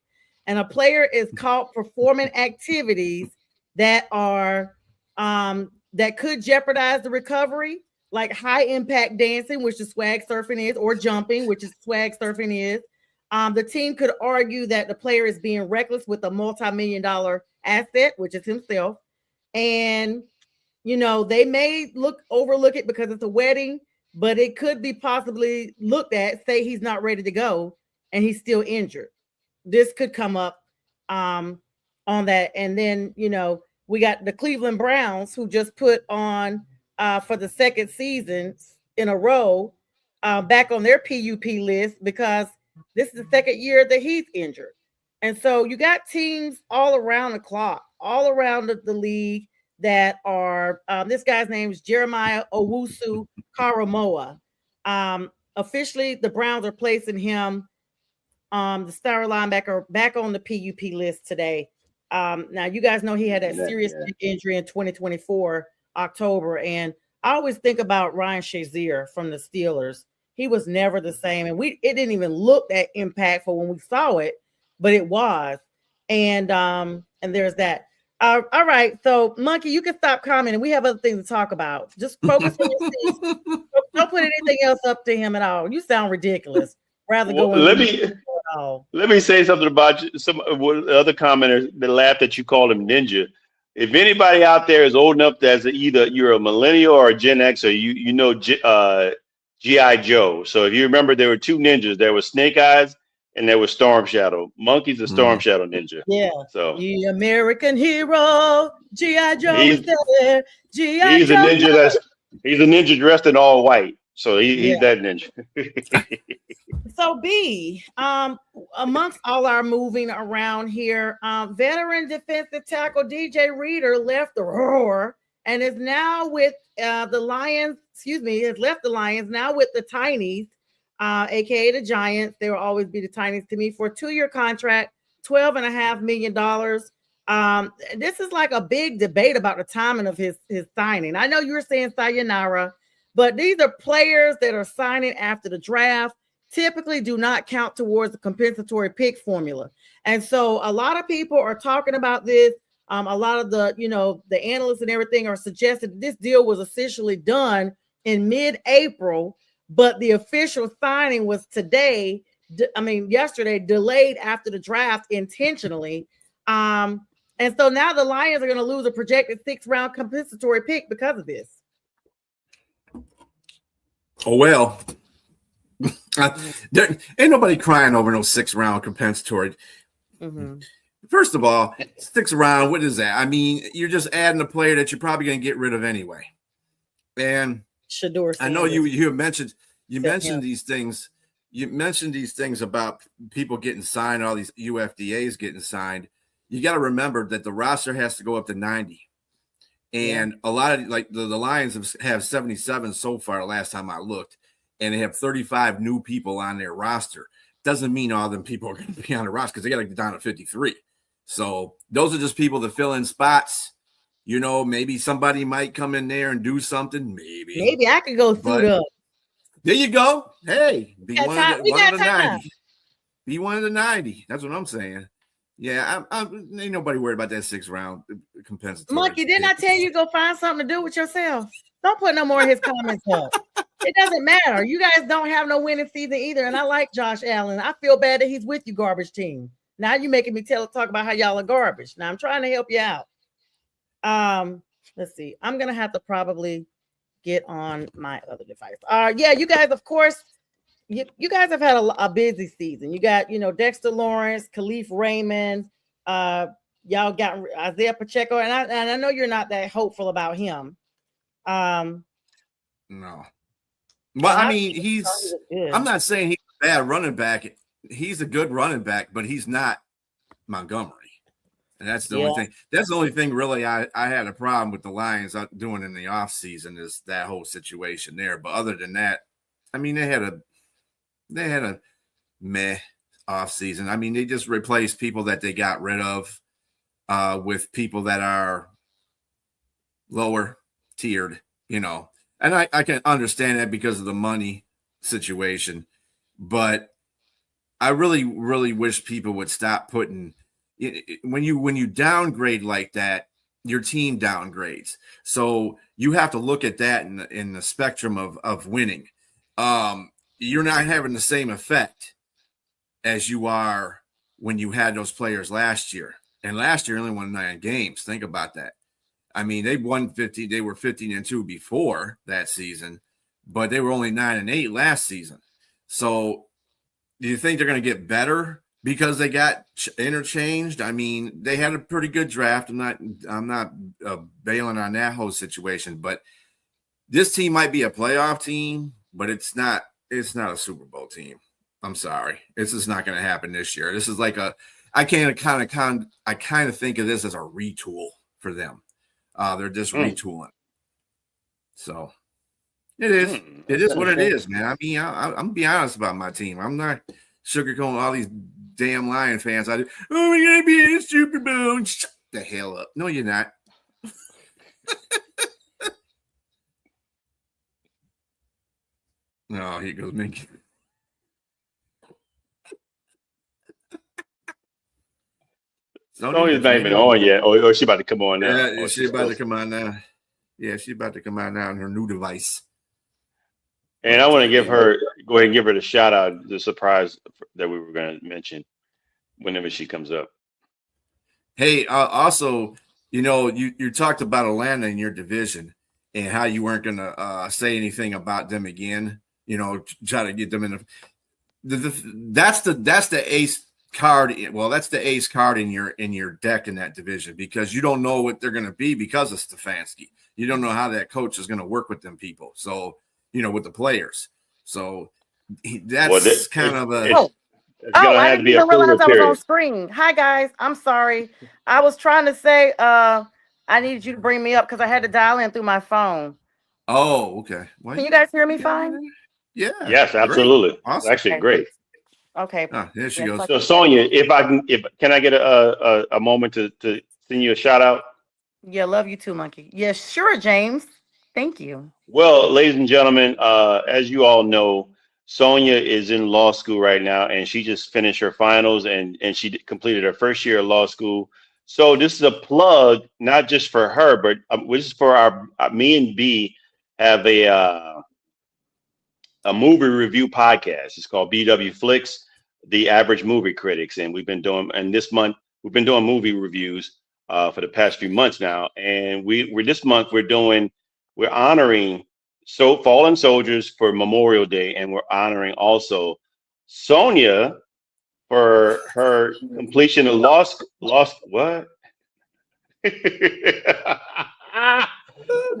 and a player is caught performing activities that are that could jeopardize the recovery, like high impact dancing, which the swag surfing is, or jumping, which is swag surfing is. The team could argue that the player is being reckless with a multi-million-dollar asset, which is himself. And, they may overlook it because it's a wedding, but it could be possibly looked at, say he's not ready to go and he's still injured. This could come up on that. And then, we got the Cleveland Browns who just put on for the second season in a row back on their PUP list because this is the second year that he's injured. And so you got teams all around the clock, all around the league that are, this guy's name is Jeremiah Owusu Karamoa. Officially, the Browns are placing him, the star linebacker, back on the PUP list today. Now, you guys know he had that serious injury in 2024, October. And I always think about Ryan Shazier from the Steelers. He was never the same. And it didn't even look that impactful when we saw it, but it was. And there's that. All right. So, Monkey, you can stop commenting. We have other things to talk about. Just focus on your seats. Focus Don't put anything else up to him at all. You sound ridiculous. Rather
Well,
go
let me say something about some other commenters that laughed that you called him ninja. If anybody out there is old enough that's either you're a millennial or a Gen X, or you know GI Joe. So if you remember, there were two ninjas. There was Snake Eyes and there was Storm Shadow. Monkey's a Storm Shadow ninja.
Yeah.
So
the American hero, GI Joe is there. GI
he's
Joe.
a ninja he's a ninja dressed in all white. So he's that ninja.
So B, amongst all our moving around here, veteran defensive tackle DJ Reader left the Roar and is now with the Lions. Has left the Lions, now with the Tinies, aka the Giants. They will always be the Tinies to me, for a 2-year contract, $12.5 million. This is like a big debate about the timing of his signing. I know you were saying sayonara, but these are players that are signing after the draft, typically do not count towards the compensatory pick formula. And so a lot of people are talking about this. A lot of the analysts and everything are suggesting that this deal was officially done in mid-April, but the official signing was yesterday, delayed after the draft intentionally. And so now the Lions are going to lose a projected 6th-round compensatory pick because of this.
Oh, well. There ain't nobody crying over no 6th-round compensatory. First of all, 6th round, what is that? I mean, you're just adding a player that you're probably going to get rid of anyway. And
Shador Sanders.
I know you mentioned these things. You mentioned these things about people getting signed, all these UFDAs getting signed. You got to remember that the roster has to go up to 90. And a lot of the Lions have 77 so far last time I looked, and they have 35 new people on their roster. Doesn't mean all them people are going to be on the roster because they got to get down to 53. So those are just people that fill in spots. Maybe somebody might come in there and do something. Maybe
I could go suit up.
There you go. Hey, be one of the 90. Be one of the 90. That's what I'm saying. Yeah, ain't nobody worried about that 6th round compensatory.
Monkey, didn't I tell you go find something to do with yourself? Don't put no more of his comments up. It doesn't matter. You guys don't have no winning season either. And I like Josh Allen. I feel bad that he's with you, garbage team. Now you're making me talk about how y'all are garbage. Now I'm trying to help you out. Let's see. I'm gonna have to probably get on my other device. You guys, of course, you guys have had a busy season. You got, Dexter Lawrence, Khalif Raymond, y'all got Isaiah Pacheco, and I know you're not that hopeful about him.
No. But I mean, I'm not saying he's a bad running back. He's a good running back, but he's not Montgomery. And that's the only thing. That's the only thing really I had a problem with the Lions doing in the offseason is that whole situation there. But other than that, I mean, they had a meh offseason. I mean, they just replaced people that they got rid of with people that are lower tiered, And I can understand that because of the money situation. But I really, really wish people would stop putting when you downgrade like that, your team downgrades. So you have to look at that in the spectrum of winning. You're not having the same effect as you are when you had those players last year. And last year only won 9 games. Think about that. I mean, they won 50. They were 15-2 before that season, but they were only 9-8 last season. So do you think they're going to get better because they got interchanged? I mean, they had a pretty good draft. I'm not bailing on that whole situation, but this team might be a playoff team, but it's not a Super Bowl team. I'm sorry. It's just not going to happen this year. This is like I kind of think of this as a retool for them. They're just retooling. So it is. It is what it is, man. I mean, I'm gonna be honest about my team. I'm not sugarcoating all these damn Lion fans. We're gonna be in the Super Bowl. Shut the hell up. No, you're not. No, here goes Minky.
Sonya's not even on yet, or she about to come on now.
Yeah, she's about to come on now. Yeah, she's about to come on now on her new device.
And I want to give her go ahead and give her the shout out, the surprise that we were going to mention whenever she comes up.
Hey, also, you talked about Atlanta in your division and how you weren't going to say anything about them again. Try to get them in that's the ace card. Well, that's the ace card in your deck in that division, because you don't know what they're going to be because of Stefanski. You don't know how that coach is going to work with them people. So, with the players. So that's kind of a.
It's gonna
I
have to
didn't
be a
even realize
cooler
I was on
period.
screen. Hi guys, I'm sorry. I was trying to say I needed you to bring me up because I had to dial in through my phone.
Oh, okay. Well,
Can you guys hear me fine?
Yeah.
Yes,
Great.
absolutely. It's
Awesome.
actually great.
Okay.
There she
Yes,
goes.
So Sonia, if can I get a moment to send you a shout out?
Yeah, love you too, monkey. Yeah, sure, James. Thank you.
Well, ladies and gentlemen, as you all know, Sonia is in law school right now, and she just finished her finals, and she completed her first year of law school. So this is a plug, not just for her, but this is for our me and B have a movie review podcast. It's called BW Flicks, the Average Movie Critics, and this month we've been doing movie reviews for the past few months now, and we're this month we're honoring fallen soldiers for Memorial Day, and we're honoring also Sonia for her completion of lost what? For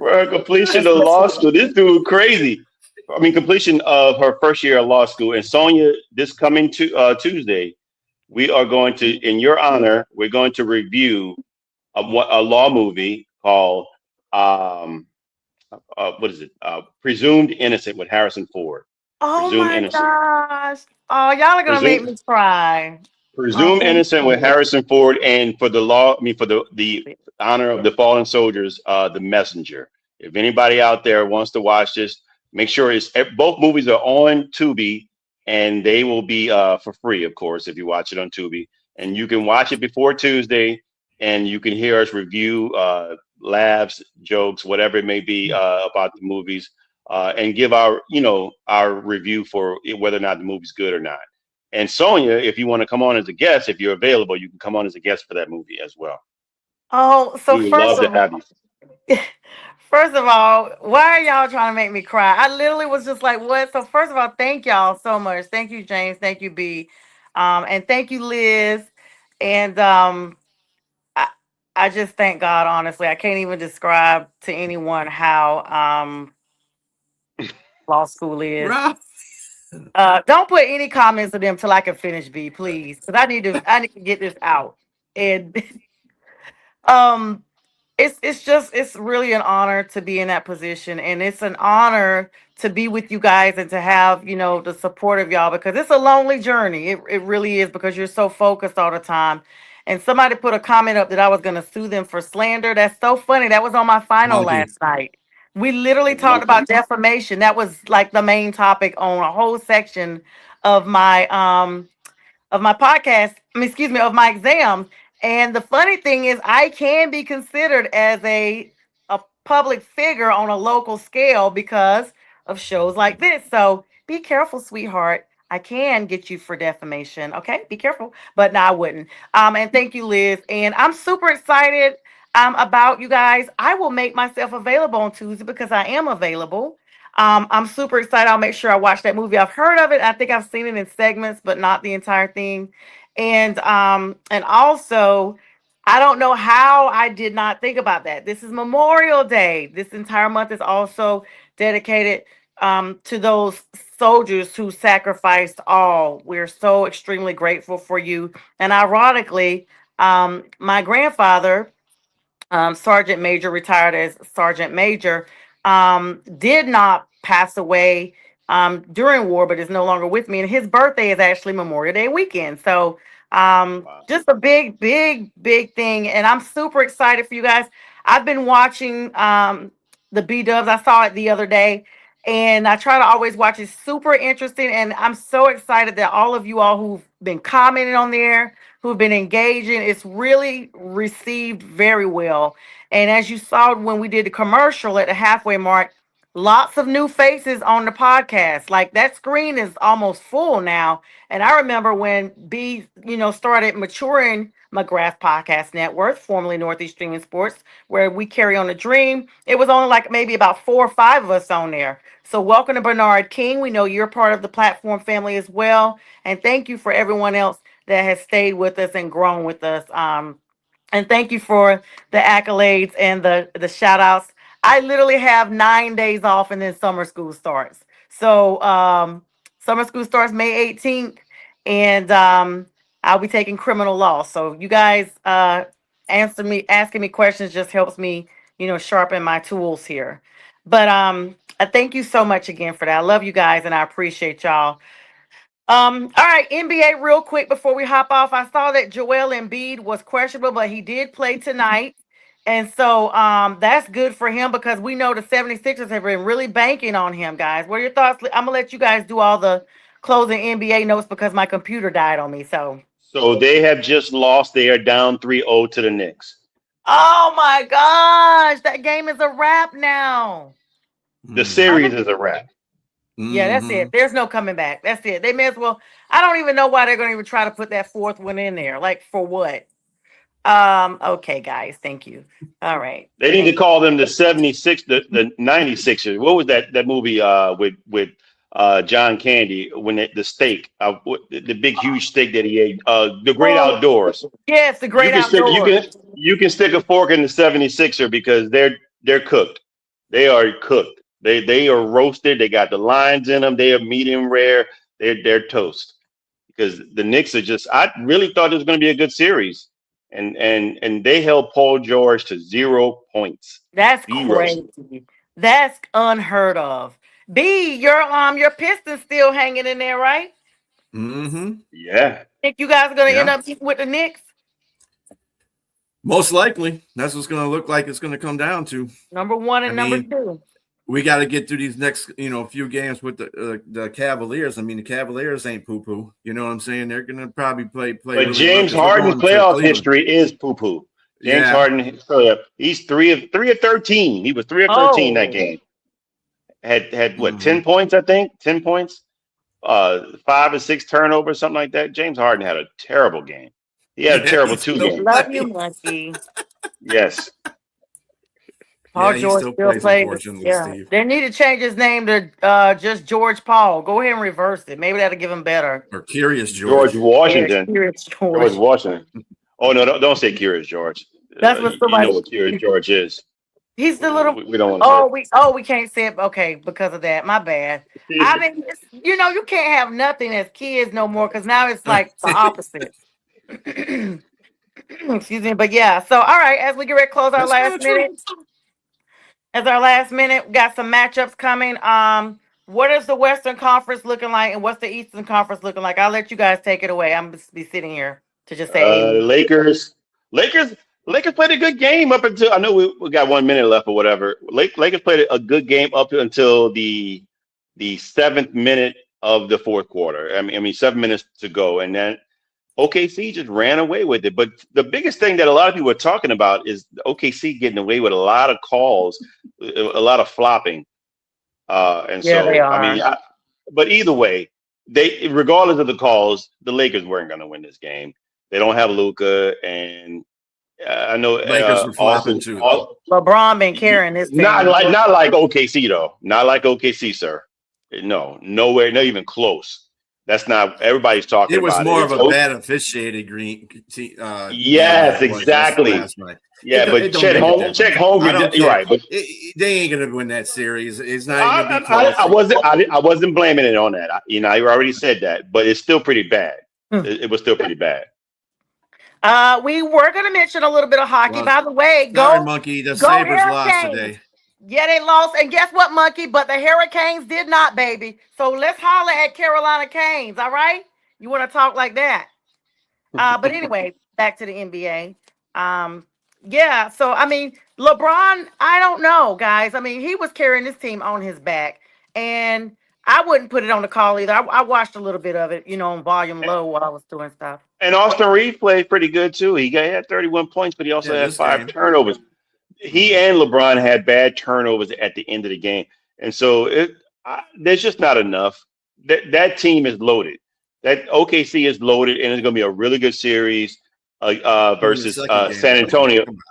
her completion of law school. This dude crazy. I mean, completion of her first year of law school. And Sonia, this coming to Tuesday, we are going to, in your honor, we're going to review a law movie called what is it? Presumed Innocent with Harrison Ford.
Oh
Presumed
my
Innocent.
gosh. Oh, y'all are gonna make
Presumed
me cry. Oh,
Presumed
thank
Innocent with
you.
Harrison Ford, and for the law, I mean for the honor of the fallen soldiers, The Messenger. If anybody out there wants to watch this, make sure both movies are on Tubi, and they will be for free, of course, if you watch it on Tubi. And you can watch it before Tuesday, and you can hear us review laughs, jokes, whatever it may be about the movies, and give our review for whether or not the movie's good or not. And Sonia, if you want to come on as a guest, if you're available, you can come on as a guest for that movie as well.
Oh, so
We would love to have you.
first of all, why are y'all trying to make me cry? I literally was just like, what? So first of all, thank y'all so much. Thank you, James. Thank you, B. And thank you, Liz. And I, I just thank God, honestly. I can't even describe to anyone how law school is.
Rob.
Don't put any comments of them till I can finish, B, please. Because I need to get this out. And um it's really an honor to be in that position, and it's an honor to be with you guys and to have the support of y'all, because it's a lonely journey. It really is, because you're so focused all the time. And somebody put a comment up that I was going to sue them for slander. That's so funny. That was on my final
Monkey.
last night. We literally
That's
talked
monkey.
about defamation. That was like the main topic on a whole section of my podcast, I mean, excuse me, of my exams. And the funny thing is, I can be considered as a public figure on a local scale because of shows like this. So be careful, sweetheart. I can get you for defamation. Okay, be careful. But no, I wouldn't. And thank you, Liz. And I'm super excited about you guys. I will make myself available on Tuesday because I am available. I'm super excited. I'll make sure I watch that movie. I've heard of it. I think I've seen it in segments, but not the entire thing. And also, I don't know how I did not think about that. This is Memorial Day. This entire month is also dedicated to those soldiers who sacrificed all. We're so extremely grateful for you. And ironically, my grandfather, Sergeant Major, retired as Sergeant Major, did not pass away during war, but is no longer with me. And his birthday is actually Memorial Day weekend. So
Wow.
just a big, big, big thing. And I'm super excited for you guys. I've been watching the B Dubs. I saw it the other day. And I try to always watch it. Super interesting. And I'm so excited that all of you all who've been commenting on there, who've been engaging, it's really received very well. And as you saw when we did the commercial at the halfway mark, lots of new faces on the podcast. Like that screen is almost full now. And I remember when B, started maturing McGrath Podcast Network, formerly Northeast Streaming Sports, where we carry on a dream. It was only like maybe about 4 or 5 of us on there. So welcome to Bernard King. We know you're part of the platform family as well. And thank you for everyone else that has stayed with us and grown with us. And thank you for the accolades and the shout outs. I literally have 9 days off and then summer school starts. So summer school starts May 18th, and I'll be taking criminal law. So you guys asking me questions just helps me, sharpen my tools here. But I thank you so much again for that. I love you guys and I appreciate y'all. All right, NBA real quick before we hop off. I saw that Joel Embiid was questionable, but he did play tonight. And so that's good for him because we know the 76ers have been really banking on him, guys. What are your thoughts? I'm gonna let you guys do all the closing NBA notes because my computer died on me.
So they have just lost. They are down 3-0 to the Knicks.
Oh my gosh, that game is a wrap now.
The series is a wrap.
Yeah, that's it. There's no coming back. That's it. They may as well. I don't even know why they're going to even try to put that fourth one in there. Like for what? Okay, guys. Thank you. All right.
They need to call them the 76, the 96ers. What was that movie with John Candy when the steak, the big huge steak that he ate, The Great Outdoors.
Yes, The Great Outdoors.
You can stick a fork in the 76er because they're cooked. They are cooked. They are roasted. They got the lines in them. They are medium rare. They're toast. Because the Knicks are just. I really thought it was going to be a good series, and they held Paul George to 0 points.
That's crazy. That's unheard of. B, your Pistons still hanging in there, right?
Mm-hmm.
Yeah.
Think you guys are going to end up with the Knicks?
Most likely. That's what's going to look like it's going to come down to.
Number one and number two.
We got to get through these next, few games with the Cavaliers. I mean, the Cavaliers ain't poo-poo. You know what I'm saying? They're going to probably play.
But really James Harden's playoff history is poo-poo. James Harden, he's 3 of 13. He was 3 of 13 that game. Had what, 10 points, I think? 10 points? 5 or 6 turnovers, something like that. James Harden had a terrible game. He had a terrible 2 games.
Love you, Monkey.
Yes.
Paul George still plays. Yeah. They need to change his name to just George Paul. Go ahead and reverse it. Maybe that'll give him better.
Or Curious George.
George Washington.
Curious
George Washington. Oh no! Don't say Curious George.
That's what somebody.
You know what Curious George is.
He's the little.
We don't want
to. We can't say it. Okay, because of that. My bad. I mean, you can't have nothing as kids no more because now it's like the opposite. Excuse me, but yeah. So all right, as we get ready to close our last minute. As our last minute, we got some matchups coming. What is the Western Conference looking like, and what's the Eastern Conference looking like? I'll let you guys take it away. I'm just be sitting here to just say.
Lakers played a good game up until I know we got 1 minute left or whatever. Lakers played a good game up until the 7th minute of the fourth quarter. I mean 7 minutes to go, and then OKC just ran away with it. But the biggest thing that a lot of people are talking about is OKC getting away with a lot of calls, a lot of flopping. And yeah, so, they are. I mean, but either way, regardless of the calls, the Lakers weren't going to win this game. They don't have Luka, and I know
Lakers were flopping too.
LeBron been carrying this team.
Not like OKC though. Not like OKC, sir. No, nowhere, not even close. That's not everybody's talking about.
It was more of a bad officiated green.
Yes, exactly. Yeah, but Chet Holmgren, you're right. But
they ain't gonna win that series. It's not even close.
I wasn't blaming it on that. I already said that, but it's still pretty bad. It was still pretty bad.
We were gonna mention a little bit of hockey, by the way.
Monkey. The Sabres lost today.
Yeah, they lost. And guess what, Monkey? But the Hurricanes did not, baby. So let's holler at Carolina Canes, all right? You want to talk like that? But anyway, back to the NBA. Yeah, so, I mean, LeBron, I don't know, guys. I mean, he was carrying this team on his back. And I wouldn't put it on the call either. I watched a little bit of it, on volume low while I was doing stuff.
And Austin Reeves played pretty good, too. He had 31 points, but he also had 5 turnovers. He and LeBron had bad turnovers at the end of the game. And so there's just not enough. That team is loaded. That OKC is loaded, and it's going to be a really good series
In the
versus
second game,
San
come on,
Antonio.
come on.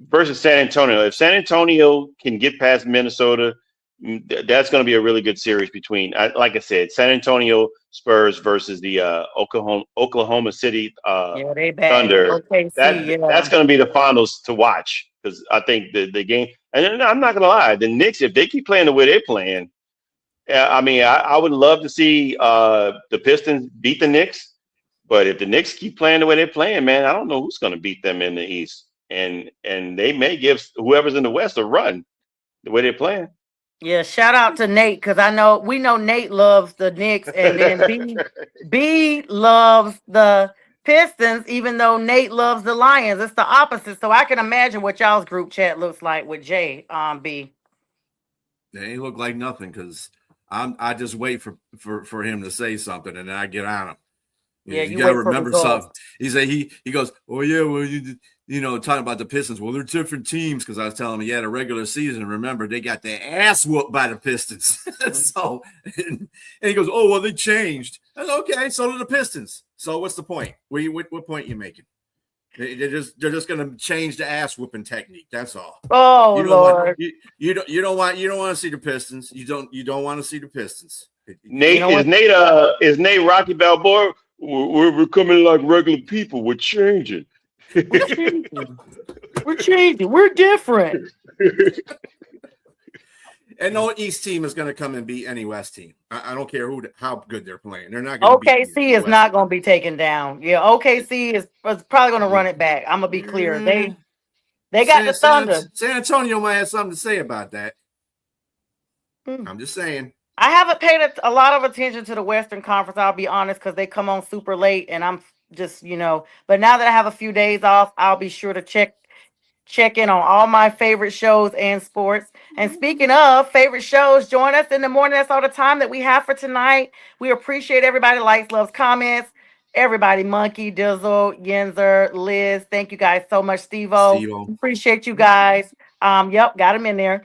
Versus San Antonio. If San Antonio can get past Minnesota, that's going to be a really good series between, like I said, San Antonio Spurs versus the Oklahoma City
Yeah, they bad.
Thunder.
OKC,
That's
yeah.
going to be the finals to watch because I think the game. And I'm not going to lie, the Knicks, if they keep playing the way they're playing, I mean, I would love to see the Pistons beat the Knicks. But if the Knicks keep playing the way they're playing, man, I don't know who's going to beat them in the East. And they may give whoever's in the West a run the way they're playing.
Yeah, shout out to Nate because we know Nate loves the Knicks, and then B loves the Pistons, even though Nate loves the Lions. It's the opposite. So I can imagine what y'all's group chat looks like with Jay B.
They ain't look like nothing because I just wait for him to say something and then I get on him.
Yeah,
you gotta
wait for
remember
results.
something. He goes, oh yeah, well you know, talking about the Pistons. Well, they're different teams because I was telling him, yeah, the regular season. Remember, they got their ass whooped by the Pistons. So, and he goes, oh well, they changed. I said, okay, so do the Pistons. So what's the point? What point you making? They're just gonna change the ass whooping technique. That's all.
Oh Lord,
you don't want to see the Pistons. You don't want to see the Pistons.
Nate is Nate Rocky Balboa? We're coming like regular people. We're changing.
We're changing. We're changing. We're different.
And no East team is going to come and beat any West team. I don't care how good they're playing. They're not going to.
OKC is not going to be taken down. Yeah, OKC is probably going to run it back. I'm gonna be clear. They got the Thunder.
San Antonio might have something to say about that. I'm just saying.
I haven't paid a lot of attention to the Western Conference, I'll be honest, because they come on super late, and I'm just, but now that I have a few days off, I'll be sure to check in on all my favorite shows and sports. And speaking of favorite shows, join us in the morning. That's all the time that we have for tonight. We appreciate everybody likes, loves, comments. Everybody, Monkey, Dizzle, Yenzer, Liz. Thank you guys so much, Steve-O. Appreciate you guys. Yep, got him in there.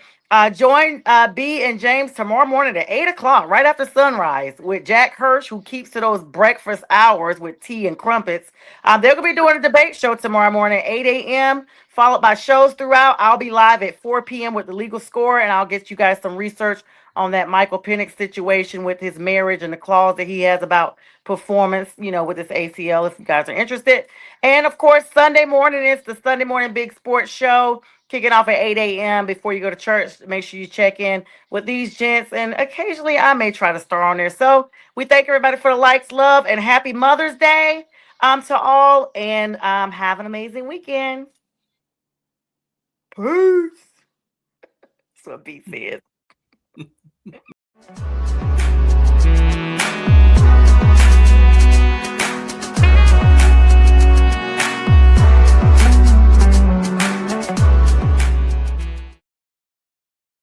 Join B and James tomorrow morning at 8 o'clock, right after sunrise, with Jack Hirsch, who keeps to those breakfast hours with tea and crumpets. They're going to be doing a debate show tomorrow morning at 8 a.m., followed by shows throughout. I'll be live at 4 p.m. with the legal score, and I'll get you guys some research on that Michael Penix situation with his marriage and the clause that he has about performance, with his ACL, if you guys are interested. And of course, Sunday morning is the Sunday Morning Big Sports Show, kicking off at 8 a.m. before you go to church. Make sure you check in with these gents, and occasionally I may try to star on there. So we thank everybody for the likes, love, and happy Mother's Day to all, and have an amazing weekend. Peace. That's what B said.